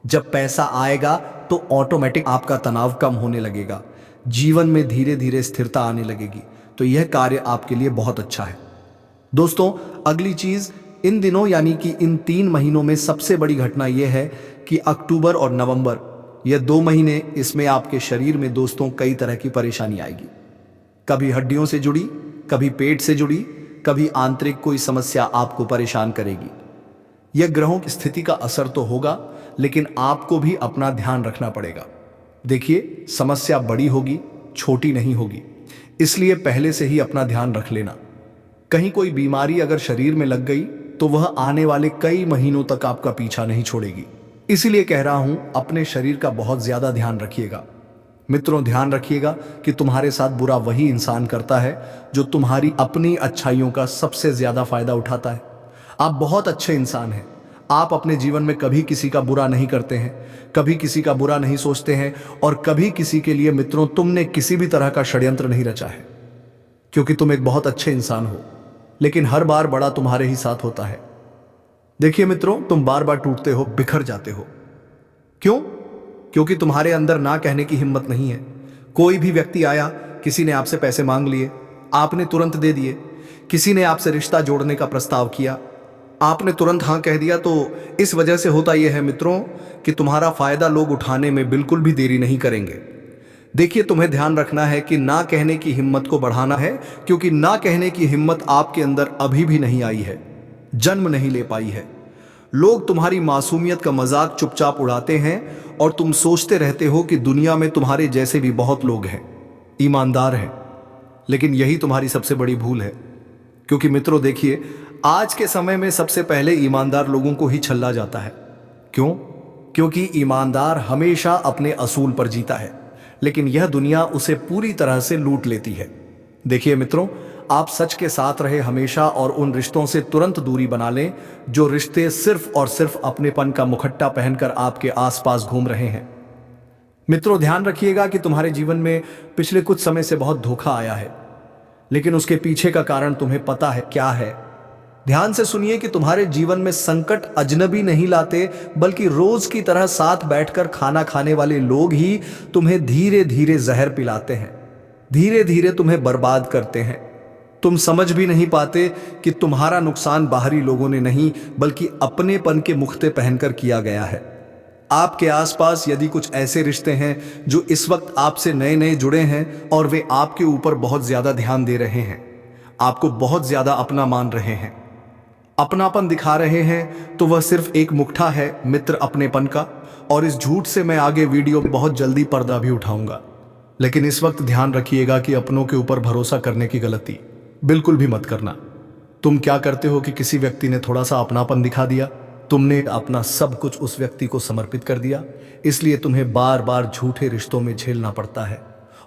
जब पैसा आएगा तो ऑटोमेटिक आपका तनाव कम होने लगेगा। जीवन में धीरे धीरे स्थिरता आने लगेगी। तो यह कार्य आपके लिए बहुत अच्छा है। दोस्तों, अगली चीज, इन दिनों यानी कि इन 3 महीनों में सबसे बड़ी घटना यह है कि अक्टूबर और नवंबर, यह 2 महीने, इसमें आपके शरीर में दोस्तों कई तरह की परेशानी आएगी। कभी हड्डियों से जुड़ी, कभी पेट से जुड़ी, कभी आंतरिक कोई समस्या आपको परेशान करेगी। यह ग्रहों की स्थिति का असर तो होगा, लेकिन आपको भी अपना ध्यान रखना पड़ेगा। देखिए, समस्या बड़ी होगी, छोटी नहीं होगी, इसलिए पहले से ही अपना ध्यान रख लेना। कहीं कोई बीमारी अगर शरीर में लग गई तो वह आने वाले कई महीनों तक आपका पीछा नहीं छोड़ेगी। इसीलिए कह रहा हूं, अपने शरीर का बहुत ज्यादा ध्यान रखिएगा। मित्रों, ध्यान रखिएगा कि तुम्हारे साथ बुरा वही इंसान करता है जो तुम्हारी अपनी अच्छाइयों का सबसे ज्यादा फायदा उठाता है। आप बहुत अच्छे इंसान हैं। आप अपने जीवन में कभी किसी का बुरा नहीं करते हैं, कभी किसी का बुरा नहीं सोचते हैं, और कभी किसी के लिए मित्रों तुमने किसी भी तरह का षड्यंत्र नहीं रचा है, क्योंकि तुम एक बहुत अच्छे इंसान हो। लेकिन हर बार बड़ा तुम्हारे ही साथ होता है। देखिए मित्रों, तुम बार बार टूटते हो, बिखर जाते हो। क्यों? क्योंकि तुम्हारे अंदर ना कहने की हिम्मत नहीं है। कोई भी व्यक्ति आया, किसी ने आपसे पैसे मांग लिए, आपने तुरंत दे दिए। किसी ने आपसे रिश्ता जोड़ने का प्रस्ताव किया, आपने तुरंत हाँ कह दिया। तो इस वजह से होता यह है मित्रों कि तुम्हारा फायदा लोग उठाने में बिल्कुल भी देरी नहीं करेंगे। देखिए, तुम्हें ध्यान रखना है कि ना कहने की हिम्मत को बढ़ाना है, क्योंकि ना कहने की हिम्मत आपके अंदर अभी भी नहीं आई है, जन्म नहीं ले पाई है। लोग तुम्हारी मासूमियत का मजाक चुपचाप उड़ाते हैं, और तुम सोचते रहते हो कि दुनिया में तुम्हारे जैसे भी बहुत लोग हैं, ईमानदार हैं। लेकिन यही तुम्हारी सबसे बड़ी भूल है। क्योंकि मित्रों देखिए, आज के समय में सबसे पहले ईमानदार लोगों को ही छल्ला जाता है। क्यों? क्योंकि ईमानदार हमेशा अपने असूल पर जीता है, लेकिन यह दुनिया उसे पूरी तरह से लूट लेती है। देखिए मित्रों, आप सच के साथ रहे हमेशा, और उन रिश्तों से तुरंत दूरी बना लें जो रिश्ते सिर्फ और सिर्फ अपनेपन का मुखट्टा पहनकर आपके आसपास घूम रहे हैं। मित्रों, ध्यान रखिएगा कि तुम्हारे जीवन में पिछले कुछ समय से बहुत धोखा आया है, लेकिन उसके पीछे का कारण तुम्हें पता है क्या है? ध्यान से सुनिए कि तुम्हारे जीवन में संकट अजनबी नहीं लाते, बल्कि रोज की तरह साथ बैठकर खाना खाने वाले लोग ही तुम्हें धीरे धीरे जहर पिलाते हैं, धीरे धीरे तुम्हें बर्बाद करते हैं। तुम समझ भी नहीं पाते कि तुम्हारा नुकसान बाहरी लोगों ने नहीं, बल्कि अपनेपन के मुखते पहनकर किया गया है। आपके आसपास यदि कुछ ऐसे रिश्ते हैं जो इस वक्त आपसे नए नए जुड़े हैं, और वे आपके ऊपर बहुत ज्यादा ध्यान दे रहे हैं, आपको बहुत ज्यादा अपना मान रहे हैं, अपनापन दिखा रहे हैं, तो वह सिर्फ एक मुखड़ा है मित्र अपनेपन का। और इस झूठ से मैं आगे वीडियो में बहुत जल्दी पर्दा भी उठाऊंगा। लेकिन इस वक्त ध्यान रखिएगा कि अपनों के ऊपर भरोसा करने की गलती बिल्कुल भी मत करना। तुम क्या करते हो कि किसी व्यक्ति ने थोड़ा सा अपनापन दिखा दिया, तुमने अपना सब कुछ उस व्यक्ति को समर्पित कर दिया, इसलिए तुम्हें बार बार झूठे रिश्तों में झेलना पड़ता है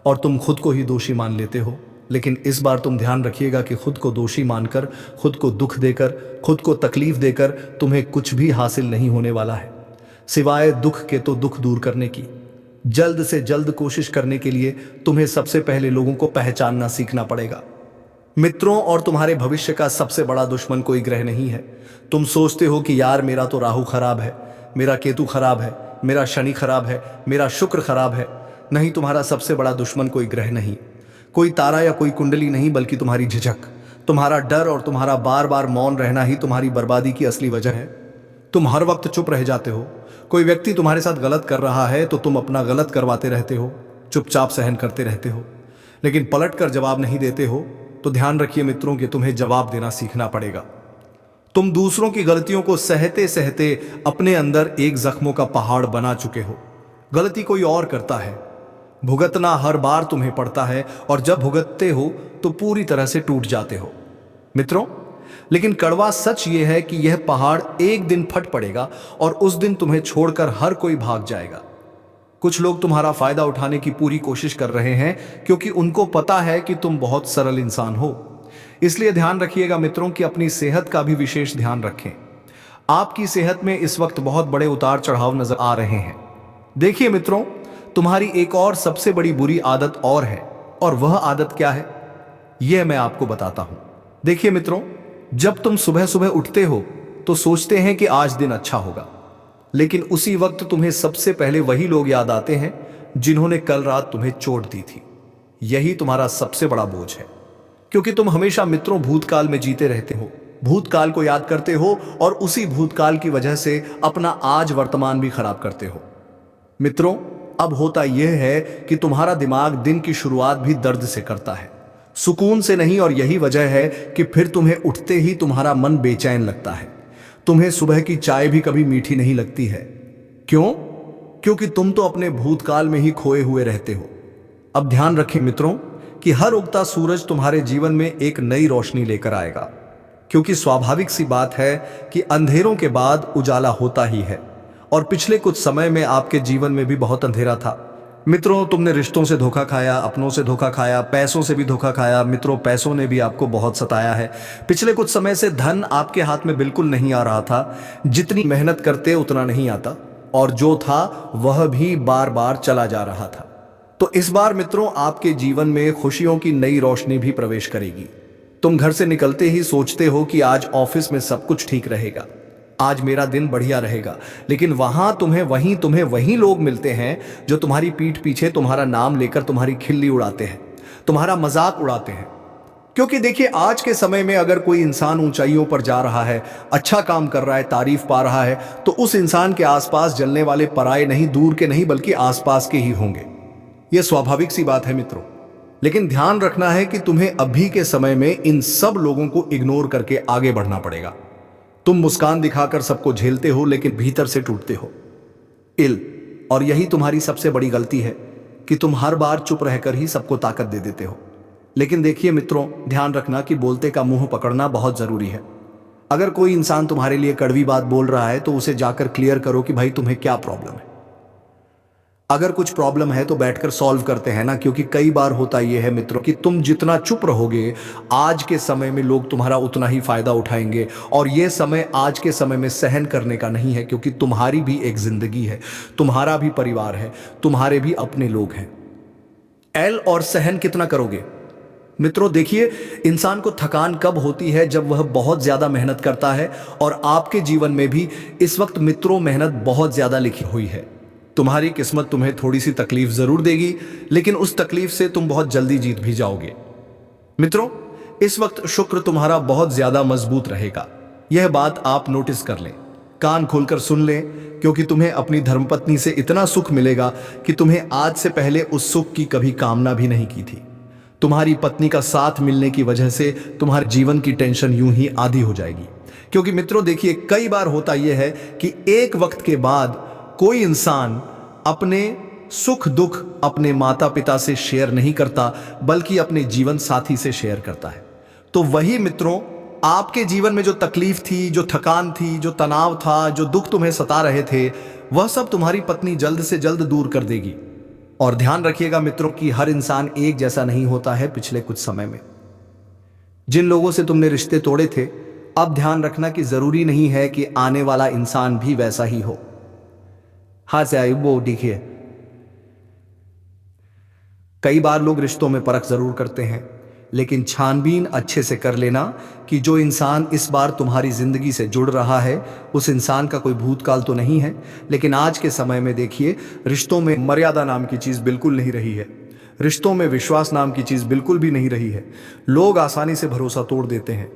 और तुम खुद को ही दोषी मान लेते हो। लेकिन इस बार तुम ध्यान रखिएगा कि खुद को दोषी मानकर, खुद को दुख देकर, खुद को तकलीफ देकर तुम्हें कुछ भी हासिल नहीं होने वाला है, सिवाय दुख के। तो दुख दूर करने की जल्द से जल्द कोशिश करने के लिए तुम्हें सबसे पहले लोगों को पहचानना सीखना पड़ेगा। मित्रों, और तुम्हारे भविष्य का सबसे बड़ा दुश्मन कोई ग्रह नहीं है। तुम सोचते हो कि यार मेरा तो राहु खराब है, मेरा केतु खराब है, मेरा शनि खराब है, मेरा शुक्र खराब है। नहीं, तुम्हारा सबसे बड़ा दुश्मन कोई ग्रह नहीं, कोई तारा या कोई कुंडली नहीं, बल्कि तुम्हारी झिझक, तुम्हारा डर और तुम्हारा बार बार मौन रहना ही तुम्हारी बर्बादी की असली वजह है। तुम हर वक्त चुप रह जाते हो। कोई व्यक्ति तुम्हारे साथ गलत कर रहा है तो तुम अपना गलत करवाते रहते हो, चुपचाप सहन करते रहते हो, लेकिन पलट कर जवाब नहीं देते हो। तो ध्यान रखिए मित्रों कि तुम्हें जवाब देना सीखना पड़ेगा। तुम दूसरों की गलतियों को सहते सहते अपने अंदर एक जख्मों का पहाड़ बना चुके हो। गलती कोई और करता है, भुगतना हर बार तुम्हें पड़ता है, और जब भुगतते हो तो पूरी तरह से टूट जाते हो मित्रों। लेकिन कड़वा सच यह है कि यह पहाड़ एक दिन फट पड़ेगा और उस दिन तुम्हें छोड़कर हर कोई भाग जाएगा। कुछ लोग तुम्हारा फायदा उठाने की पूरी कोशिश कर रहे हैं क्योंकि उनको पता है कि तुम बहुत सरल इंसान हो। इसलिए ध्यान रखिएगा मित्रों कि अपनी सेहत का भी विशेष ध्यान रखें। आपकी सेहत में इस वक्त बहुत बड़े उतार चढ़ाव नजर आ रहे हैं। देखिए मित्रों, तुम्हारी एक और सबसे बड़ी बुरी आदत और है, और वह आदत क्या है यह मैं आपको बताता हूं। देखिए मित्रों, जब तुम सुबह सुबह उठते हो तो सोचते हैं कि आज दिन अच्छा होगा, लेकिन उसी वक्त तुम्हें सबसे पहले वही लोग याद आते हैं जिन्होंने कल रात तुम्हें चोट दी थी। यही तुम्हारा सबसे बड़ा बोझ है, क्योंकि तुम हमेशा मित्रों भूतकाल में जीते रहते हो, भूतकाल को याद करते हो और उसी भूतकाल की वजह से अपना आज वर्तमान भी खराब करते हो। मित्रों, अब होता यह है कि तुम्हारा दिमाग दिन की शुरुआत भी दर्द से करता है, सुकून से नहीं, और यही वजह है कि फिर तुम्हें उठते ही तुम्हारा मन बेचैन लगता है। तुम्हें सुबह की चाय भी कभी मीठी नहीं लगती है। क्यों? क्योंकि तुम तो अपने भूतकाल में ही खोए हुए रहते हो। अब ध्यान रखें मित्रों कि हर उगता सूरज तुम्हारे जीवन में एक नई रोशनी लेकर आएगा, क्योंकि स्वाभाविक सी बात है कि अंधेरों के बाद उजाला होता ही है। और पिछले कुछ समय में आपके जीवन में भी बहुत अंधेरा था मित्रों। तुमने रिश्तों से धोखा खाया, अपनों से धोखा खाया, पैसों से भी धोखा खाया। मित्रों, पैसों ने भी आपको बहुत सताया है। पिछले कुछ समय से धन आपके हाथ में बिल्कुल नहीं आ रहा था, जितनी मेहनत करते उतना नहीं आता, और जो था वह भी बार बार चला जा रहा था। तो इस बार मित्रों आपके जीवन में खुशियों की नई रोशनी भी प्रवेश करेगी। तुम घर से निकलते ही सोचते हो कि आज ऑफिस में सब कुछ ठीक रहेगा, आज मेरा दिन बढ़िया रहेगा, लेकिन वहां तुम्हें वही लोग मिलते हैं जो तुम्हारी पीठ पीछे तुम्हारा नाम लेकर तुम्हारी खिल्ली उड़ाते हैं, तुम्हारा मजाक उड़ाते हैं। क्योंकि देखिए, आज के समय में अगर कोई इंसान ऊंचाइयों पर जा रहा है, अच्छा काम कर रहा है, तारीफ पा रहा है, तो उस इंसान के आसपास जलने वाले पराये नहीं, दूर के नहीं, बल्कि आसपास के ही होंगे। यह स्वाभाविक सी बात है मित्रों। लेकिन ध्यान रखना है कि तुम्हें अभी के समय में इन सब लोगों को इग्नोर करके आगे बढ़ना पड़ेगा। तुम मुस्कान दिखाकर सबको झेलते हो, लेकिन भीतर से टूटते हो। और यही तुम्हारी सबसे बड़ी गलती है कि तुम हर बार चुप रहकर ही सबको ताकत दे देते हो। लेकिन देखिए मित्रों, ध्यान रखना कि बोलते का मुंह पकड़ना बहुत जरूरी है। अगर कोई इंसान तुम्हारे लिए कड़वी बात बोल रहा है तो उसे जाकर क्लियर करो कि भाई तुम्हें क्या प्रॉब्लम है। अगर कुछ प्रॉब्लम है तो बैठकर सॉल्व करते हैं ना, क्योंकि कई बार होता यह है मित्रों कि तुम जितना चुप रहोगे आज के समय में लोग तुम्हारा उतना ही फायदा उठाएंगे। और यह समय आज के समय में सहन करने का नहीं है, क्योंकि तुम्हारी भी एक जिंदगी है, तुम्हारा भी परिवार है, तुम्हारे भी अपने लोग हैं। और सहन कितना करोगे मित्रों? देखिए, इंसान को थकान कब होती है? जब वह बहुत ज्यादा मेहनत करता है। और आपके जीवन में भी इस वक्त मित्रों मेहनत बहुत ज्यादा लिखी हुई है। तुम्हारी किस्मत तुम्हें थोड़ी सी तकलीफ जरूर देगी, लेकिन उस तकलीफ से तुम बहुत जल्दी जीत भी जाओगे। मित्रों, इस वक्त शुक्र तुम्हारा बहुत ज्यादा मजबूत रहेगा। यह बात आप नोटिस कर लें, कान खोलकर सुन लें, क्योंकि तुम्हें अपनी धर्मपत्नी से इतना सुख मिलेगा कि तुम्हें आज से पहले उस सुख की कभी कामना भी नहीं की थी। तुम्हारी पत्नी का साथ मिलने की वजह से तुम्हारे जीवन की टेंशन यूं ही आधी हो जाएगी। क्योंकि मित्रों देखिए, कई बार होता यह है कि एक वक्त के बाद कोई इंसान अपने सुख दुख अपने माता पिता से शेयर नहीं करता, बल्कि अपने जीवन साथी से शेयर करता है। तो वही मित्रों आपके जीवन में जो तकलीफ थी, जो थकान थी, जो तनाव था, जो दुख तुम्हें सता रहे थे, वह सब तुम्हारी पत्नी जल्द से जल्द दूर कर देगी। और ध्यान रखिएगा मित्रों कि हर इंसान एक जैसा नहीं होता है। पिछले कुछ समय में जिन लोगों से तुमने रिश्ते तोड़े थे, अब ध्यान रखना कि जरूरी नहीं है कि आने वाला इंसान भी वैसा ही हो। हाथ से आयु वो देखिए, कई बार लोग रिश्तों में परख जरूर करते हैं, लेकिन छानबीन अच्छे से कर लेना कि जो इंसान इस बार तुम्हारी जिंदगी से जुड़ रहा है उस इंसान का कोई भूतकाल तो नहीं है। लेकिन आज के समय में देखिए, रिश्तों में मर्यादा नाम की चीज बिल्कुल नहीं रही है। रिश्तों में विश्वास नाम की चीज बिल्कुल भी नहीं रही है। लोग आसानी से भरोसा तोड़ देते हैं,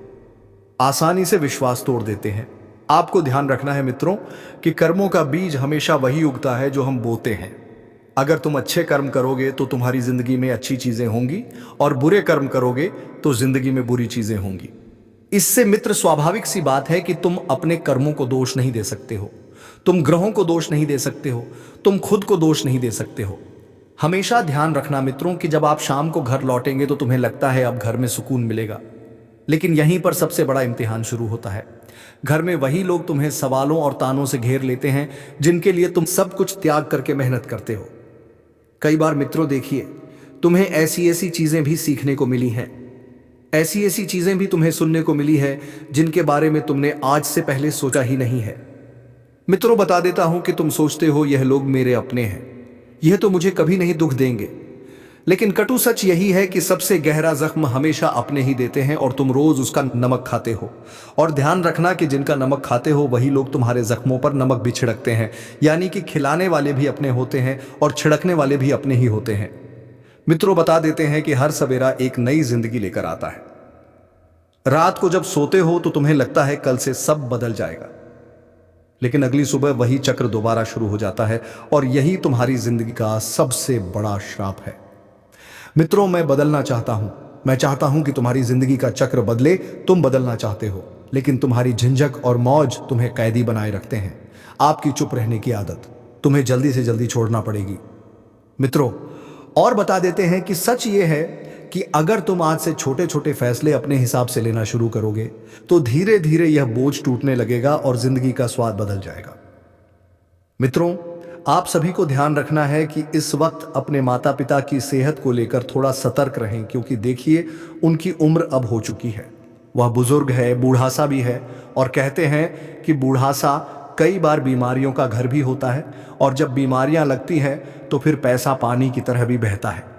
आसानी से विश्वास तोड़ देते हैं। आपको ध्यान रखना है मित्रों कि कर्मों का बीज हमेशा वही उगता है जो हम बोते हैं। अगर तुम अच्छे कर्म करोगे तो तुम्हारी जिंदगी में अच्छी चीजें होंगी, और बुरे कर्म करोगे तो जिंदगी में बुरी चीजें होंगी। इससे मित्र स्वाभाविक सी बात है कि तुम अपने कर्मों को दोष नहीं दे सकते हो, तुम ग्रहों को दोष नहीं दे सकते हो, तुम खुद को दोष नहीं दे सकते हो। हमेशा ध्यान रखना मित्रों कि जब आप शाम को घर लौटेंगे तो तुम्हें लगता है अब घर में सुकून मिलेगा, लेकिन यहीं पर सबसे बड़ा इम्तिहान शुरू होता है। घर में वही लोग तुम्हें सवालों और तानों से घेर लेते हैं जिनके लिए तुम सब कुछ त्याग करके मेहनत करते हो। कई बार मित्रों देखिए, तुम्हें ऐसी ऐसी चीजें भी सीखने को मिली हैं, ऐसी ऐसी चीजें भी तुम्हें सुनने को मिली है जिनके बारे में तुमने आज से पहले सोचा ही नहीं है। मित्रों बता देता हूं कि तुम सोचते हो यह लोग मेरे अपने हैं, यह तो मुझे कभी नहीं दुख देंगे, लेकिन कटु सच यही है कि सबसे गहरा जख्म हमेशा अपने ही देते हैं और तुम रोज उसका नमक खाते हो। और ध्यान रखना कि जिनका नमक खाते हो वही लोग तुम्हारे जख्मों पर नमक भी छिड़कते हैं, यानी कि खिलाने वाले भी अपने होते हैं और छिड़कने वाले भी अपने ही होते हैं। मित्रों बता देते हैं कि हर सवेरा एक नई जिंदगी लेकर आता है। रात को जब सोते हो तो तुम्हें लगता है कल से सब बदल जाएगा, लेकिन अगली सुबह वही चक्र दोबारा शुरू हो जाता है, और यही तुम्हारी जिंदगी का सबसे बड़ा श्राप है। मित्रों मैं बदलना चाहता हूं, मैं चाहता हूं कि तुम्हारी जिंदगी का चक्र बदले। तुम बदलना चाहते हो, लेकिन तुम्हारी झंझक और मौज तुम्हें कैदी बनाए रखते हैं। आपकी चुप रहने की आदत तुम्हें जल्दी से जल्दी छोड़ना पड़ेगी। मित्रों और बता देते हैं कि सच ये है कि अगर तुम आज से छोटे छोटे फैसले अपने हिसाब से लेना शुरू करोगे तो धीरे धीरे यह बोझ टूटने लगेगा और जिंदगी का स्वाद बदल जाएगा। मित्रों आप सभी को ध्यान रखना है कि इस वक्त अपने माता पिता की सेहत को लेकर थोड़ा सतर्क रहें, क्योंकि देखिए उनकी उम्र अब हो चुकी है, वह बुजुर्ग है, बूढ़ासा भी है, और कहते हैं कि बूढ़ासा कई बार बीमारियों का घर भी होता है, और जब बीमारियां लगती हैं तो फिर पैसा पानी की तरह भी बहता है।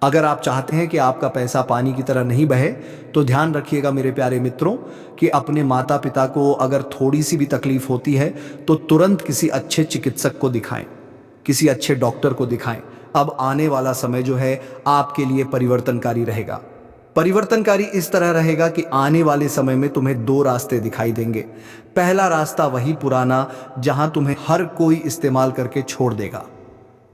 अगर आप चाहते हैं कि आपका पैसा पानी की तरह नहीं बहे तो ध्यान रखिएगा मेरे प्यारे मित्रों कि अपने माता पिता को अगर थोड़ी सी भी तकलीफ होती है तो तुरंत किसी अच्छे चिकित्सक को दिखाएं, किसी अच्छे डॉक्टर को दिखाएं। अब आने वाला समय जो है आपके लिए परिवर्तनकारी रहेगा। परिवर्तनकारी इस तरह रहेगा कि आने वाले समय में तुम्हें दो रास्ते दिखाई देंगे। पहला रास्ता वही पुराना जहां तुम्हें हर कोई इस्तेमाल करके छोड़ देगा,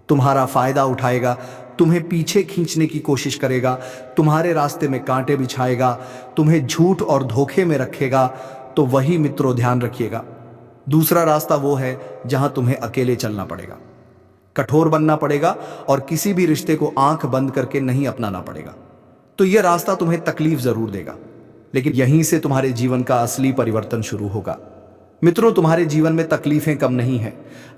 तुम्हारा फायदा उठाएगा, तुम्हें पीछे खींचने की कोशिश करेगा, तुम्हारे रास्ते में कांटे बिछाएगा, तुम्हें झूठ और धोखे में रखेगा। तो वही मित्रों ध्यान रखिएगा। दूसरा रास्ता वो है जहां तुम्हें अकेले चलना पड़ेगा, कठोर बनना पड़ेगा और किसी भी रिश्ते को आंख बंद करके नहीं अपनाना पड़ेगा। तो यह रास्ता तुम्हें तकलीफ जरूर देगा, लेकिन यहीं से तुम्हारे जीवन का असली परिवर्तन शुरू होगा। मित्रों तुम्हारे जीवन में तकलीफें कम नहीं हैं,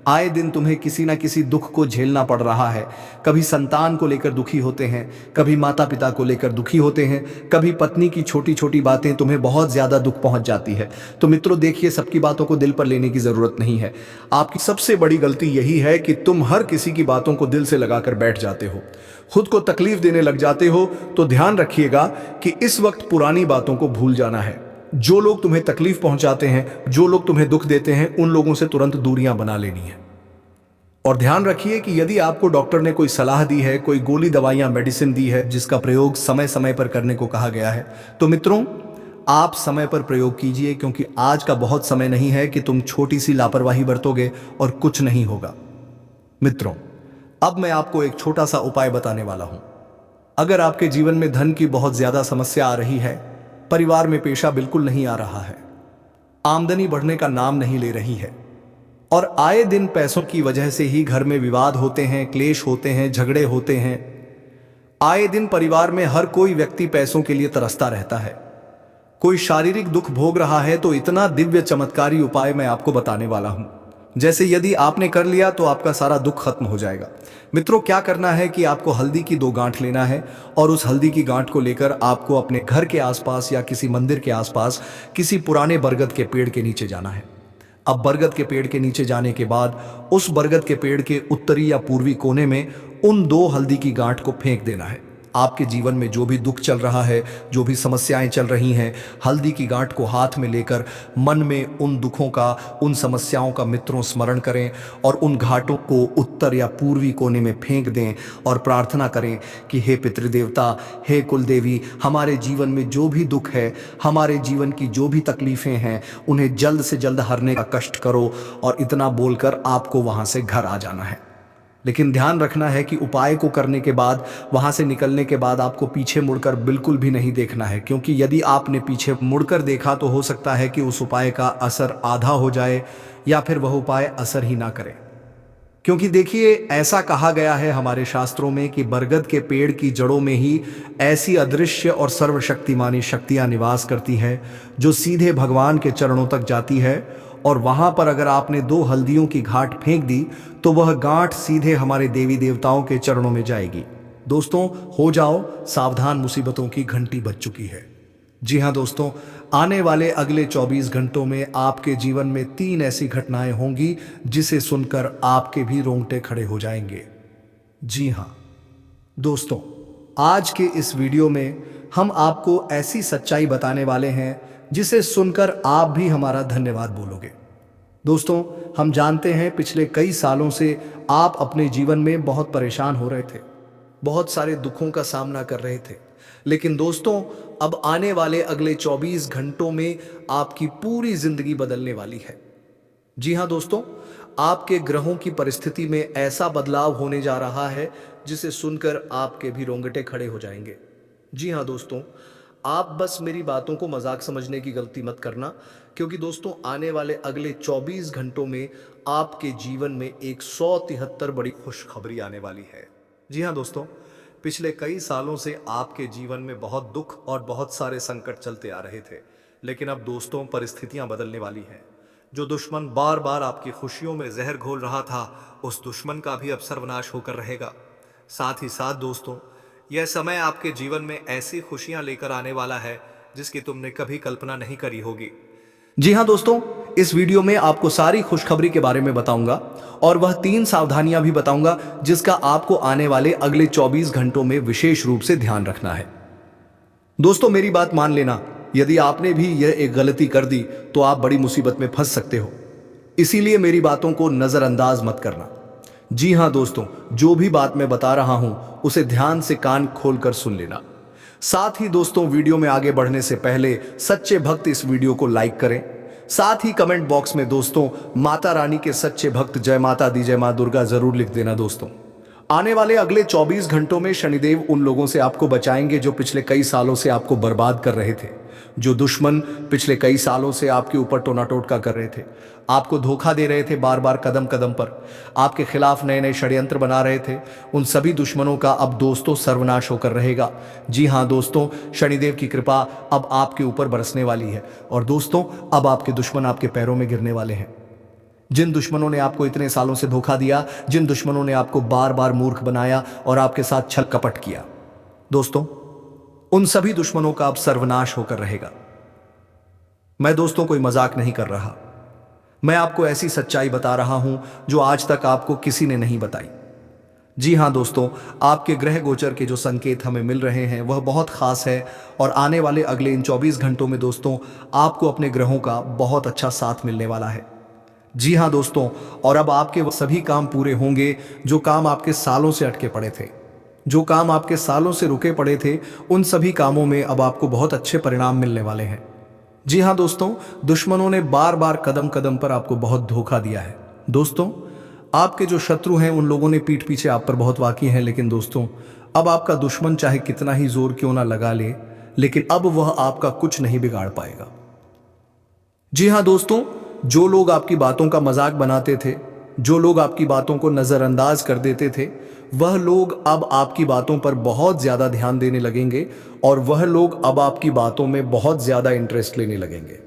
आए दिन तुम्हें किसी ना किसी दुख को झेलना पड़ रहा है। कभी संतान को लेकर दुखी होते हैं, कभी माता पिता को लेकर दुखी होते हैं, कभी पत्नी की छोटी छोटी बातें तुम्हें बहुत ज्यादा दुख पहुंच जाती है। तो मित्रों देखिए, सबकी बातों को दिल पर लेने की जरूरत नहीं है। आपकी सबसे बड़ी गलती यही है कि तुम हर किसी की बातों को दिल से लगाकर बैठ जाते हो, खुद को तकलीफ देने लग जाते हो। तो ध्यान रखिएगा कि इस वक्त पुरानी बातों को भूल जाना है। जो लोग तुम्हें तकलीफ पहुंचाते हैं, जो लोग तुम्हें दुख देते हैं, उन लोगों से तुरंत दूरियां बना लेनी है। और ध्यान रखिए कि यदि आपको डॉक्टर ने कोई सलाह दी है, कोई गोली दवाइयां मेडिसिन दी है जिसका प्रयोग समय समय पर करने को कहा गया है, तो मित्रों आप समय पर प्रयोग कीजिए, क्योंकि आज का बहुत समय नहीं है कि तुम छोटी सी लापरवाही बरतोगे और कुछ नहीं होगा। मित्रों अब मैं आपको एक छोटा सा उपाय बताने वाला हूं। अगर आपके जीवन में धन की बहुत ज्यादा समस्या आ रही है, परिवार में पेशा बिल्कुल नहीं आ रहा है, आमदनी बढ़ने का नाम नहीं ले रही है, और आए दिन पैसों की वजह से ही घर में विवाद होते हैं, क्लेश होते हैं, झगड़े होते हैं, आए दिन परिवार में हर कोई व्यक्ति पैसों के लिए तरसता रहता है, कोई शारीरिक दुख भोग रहा है तो इतना दिव्य चमत्कारी उपाय मैं आपको बताने वाला हूं, जैसे यदि आपने कर लिया तो आपका सारा दुख खत्म हो जाएगा। मित्रों, क्या करना है कि आपको हल्दी की 2 गांठ लेना है और उस हल्दी की गांठ को लेकर आपको अपने घर के आसपास या किसी मंदिर के आसपास किसी पुराने बरगद के पेड़ के नीचे जाना है। अब बरगद के पेड़ के नीचे जाने के बाद उस बरगद के पेड़ के उत्तरी या पूर्वी कोने में उन 2 हल्दी की गांठ को फेंक देना है। आपके जीवन में जो भी दुख चल रहा है, जो भी समस्याएं चल रही हैं, हल्दी की गांठ को हाथ में लेकर मन में उन दुखों का, उन समस्याओं का मित्रों स्मरण करें और उन घाटों को उत्तर या पूर्वी कोने में फेंक दें और प्रार्थना करें कि हे पितृदेवता, हे कुलदेवी, हमारे जीवन में जो भी दुख है, हमारे जीवन की जो भी तकलीफें हैं, उन्हें जल्द से जल्द हरने का कष्ट करो। और इतना बोलकर आपको वहां से घर आ जाना है। लेकिन ध्यान रखना है कि उपाय को करने के बाद, वहां से निकलने के बाद आपको पीछे मुड़कर बिल्कुल भी नहीं देखना है, क्योंकि यदि आपने पीछे मुड़कर देखा तो हो सकता है कि उस उपाय का असर आधा हो जाए या फिर वह उपाय असर ही ना करे। क्योंकि देखिए, ऐसा कहा गया है हमारे शास्त्रों में कि बरगद के पेड़ की जड़ों में ही ऐसी अदृश्य और सर्वशक्तिमानी शक्तियां निवास करती है जो सीधे भगवान के चरणों तक जाती है। और वहां पर अगर आपने 2 हल्दियों की गांठ फेंक दी तो वह गांठ सीधे हमारे देवी देवताओं के चरणों में जाएगी। दोस्तों, हो जाओ सावधान, मुसीबतों की घंटी बज चुकी है। जी हां दोस्तों, आने वाले अगले 24 घंटों में आपके जीवन में 3 ऐसी घटनाएं होंगी जिसे सुनकर आपके भी रोंगटे खड़े हो जाएंगे। जी हां दोस्तों, आज के इस वीडियो में हम आपको ऐसी सच्चाई बताने वाले हैं जिसे सुनकर आप भी हमारा धन्यवाद बोलोगे। दोस्तों, हम जानते हैं पिछले कई सालों से आप अपने जीवन में बहुत परेशान हो रहे थे, बहुत सारे दुखों का सामना कर रहे थे। लेकिन दोस्तों, अब आने वाले अगले 24 घंटों में आपकी पूरी जिंदगी बदलने वाली है। जी हां दोस्तों, आपके ग्रहों की परिस्थिति में ऐसा बदलाव होने जा रहा है जिसे सुनकर आपके भी रोंगटे खड़े हो जाएंगे। जी हां दोस्तों, आप बस मेरी बातों को मजाक समझने की गलती मत करना, क्योंकि दोस्तों आने वाले अगले 24 घंटों में आपके जीवन में 173 बड़ी खुशखबरी आने वाली है। जी हाँ दोस्तों, पिछले कई सालों से आपके जीवन में बहुत दुख और बहुत सारे संकट चलते आ रहे थे, लेकिन अब दोस्तों परिस्थितियां बदलने वाली हैं। जो दुश्मन बार बार आपकी खुशियों में जहर घोल रहा था, उस दुश्मन का भी अब सर्वनाश होकर रहेगा। साथ ही साथ दोस्तों, यह समय आपके जीवन में ऐसी खुशियां लेकर आने वाला है जिसकी तुमने कभी कल्पना नहीं करी होगी। जी हां दोस्तों, इस वीडियो में आपको सारी खुशखबरी के बारे में बताऊंगा और वह 3 सावधानियां भी बताऊंगा जिसका आपको आने वाले अगले 24 घंटों में विशेष रूप से ध्यान रखना है। दोस्तों, मेरी बात मान लेना, यदि आपने भी यह एक गलती कर दी तो आप बड़ी मुसीबत में फंस सकते हो। इसीलिए मेरी बातों को नजरअंदाज मत करना। जी हां दोस्तों, जो भी बात मैं बता रहा हूं उसे ध्यान से कान खोलकर सुन लेना। साथ ही दोस्तों, वीडियो में आगे बढ़ने से पहले सच्चे भक्त इस वीडियो को लाइक करें। साथ ही कमेंट बॉक्स में दोस्तों माता रानी के सच्चे भक्त जय माता दी, जय मां दुर्गा जरूर लिख देना। दोस्तों, आने वाले अगले 24 घंटों में शनिदेव उन लोगों से आपको बचाएंगे जो पिछले कई सालों से आपको बर्बाद कर रहे थे, जो दुश्मन पिछले कई सालों से आपके ऊपर टोना टोटका कर रहे थे, आपको धोखा दे रहे थे, बार बार कदम कदम पर आपके खिलाफ नए नए षड्यंत्र बना रहे थे। उन सभी दुश्मनों का अब दोस्तों सर्वनाश होकर रहेगा। जी हां दोस्तों, शनिदेव की कृपा अब आपके ऊपर बरसने वाली है और दोस्तों अब आपके दुश्मन आपके पैरों में गिरने वाले हैं। जिन दुश्मनों ने आपको इतने सालों से धोखा दिया, जिन दुश्मनों ने आपको बार बार मूर्ख बनाया और आपके साथ छल कपट किया, दोस्तों उन सभी दुश्मनों का अब सर्वनाश होकर रहेगा। मैं दोस्तों कोई मजाक नहीं कर रहा, मैं आपको ऐसी सच्चाई बता रहा हूं जो आज तक आपको किसी ने नहीं बताई। जी हां दोस्तों, आपके ग्रह गोचर के जो संकेत हमें मिल रहे हैं वह बहुत खास है और आने वाले अगले इन 24 घंटों में दोस्तों आपको अपने ग्रहों का बहुत अच्छा साथ मिलने वाला है। जी हां दोस्तों, और अब आपके वो सभी काम पूरे होंगे जो काम आपके सालों से अटके पड़े थे, जो काम आपके सालों से रुके पड़े थे, उन सभी कामों में अब आपको बहुत अच्छे परिणाम मिलने वाले हैं। जी हां दोस्तों, दुश्मनों ने बार बार कदम कदम पर आपको बहुत धोखा दिया है। दोस्तों, आपके जो शत्रु हैं उन लोगों ने पीठ पीछे आप पर बहुत वाकी हैं, लेकिन दोस्तों अब आपका दुश्मन चाहे कितना ही जोर क्यों ना लगा ले, लेकिन अब वह आपका कुछ नहीं बिगाड़ पाएगा। जी हां दोस्तों, जो लोग आपकी बातों का मजाक बनाते थे, जो लोग आपकी बातों को नजरअंदाज कर देते थे, वह लोग अब आपकी बातों पर बहुत ज्यादा ध्यान देने लगेंगे और वह लोग अब आपकी बातों में बहुत ज्यादा इंटरेस्ट लेने लगेंगे।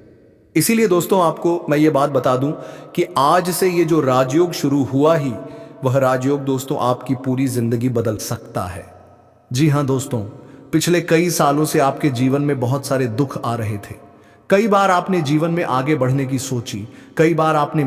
इसीलिए दोस्तों आपको मैं ये बात बता दूं कि आज से ये जो राजयोग शुरू हुआ ही, वह राजयोग दोस्तों आपकी पूरी जिंदगी बदल सकता है। जी हाँ दोस्तों, पिछले कई सालों से आपके जीवन में बहुत सारे दुख आ रहे थे। कई बार आपने जीवन में आगे बढ़ने की सोची, कई बार आपने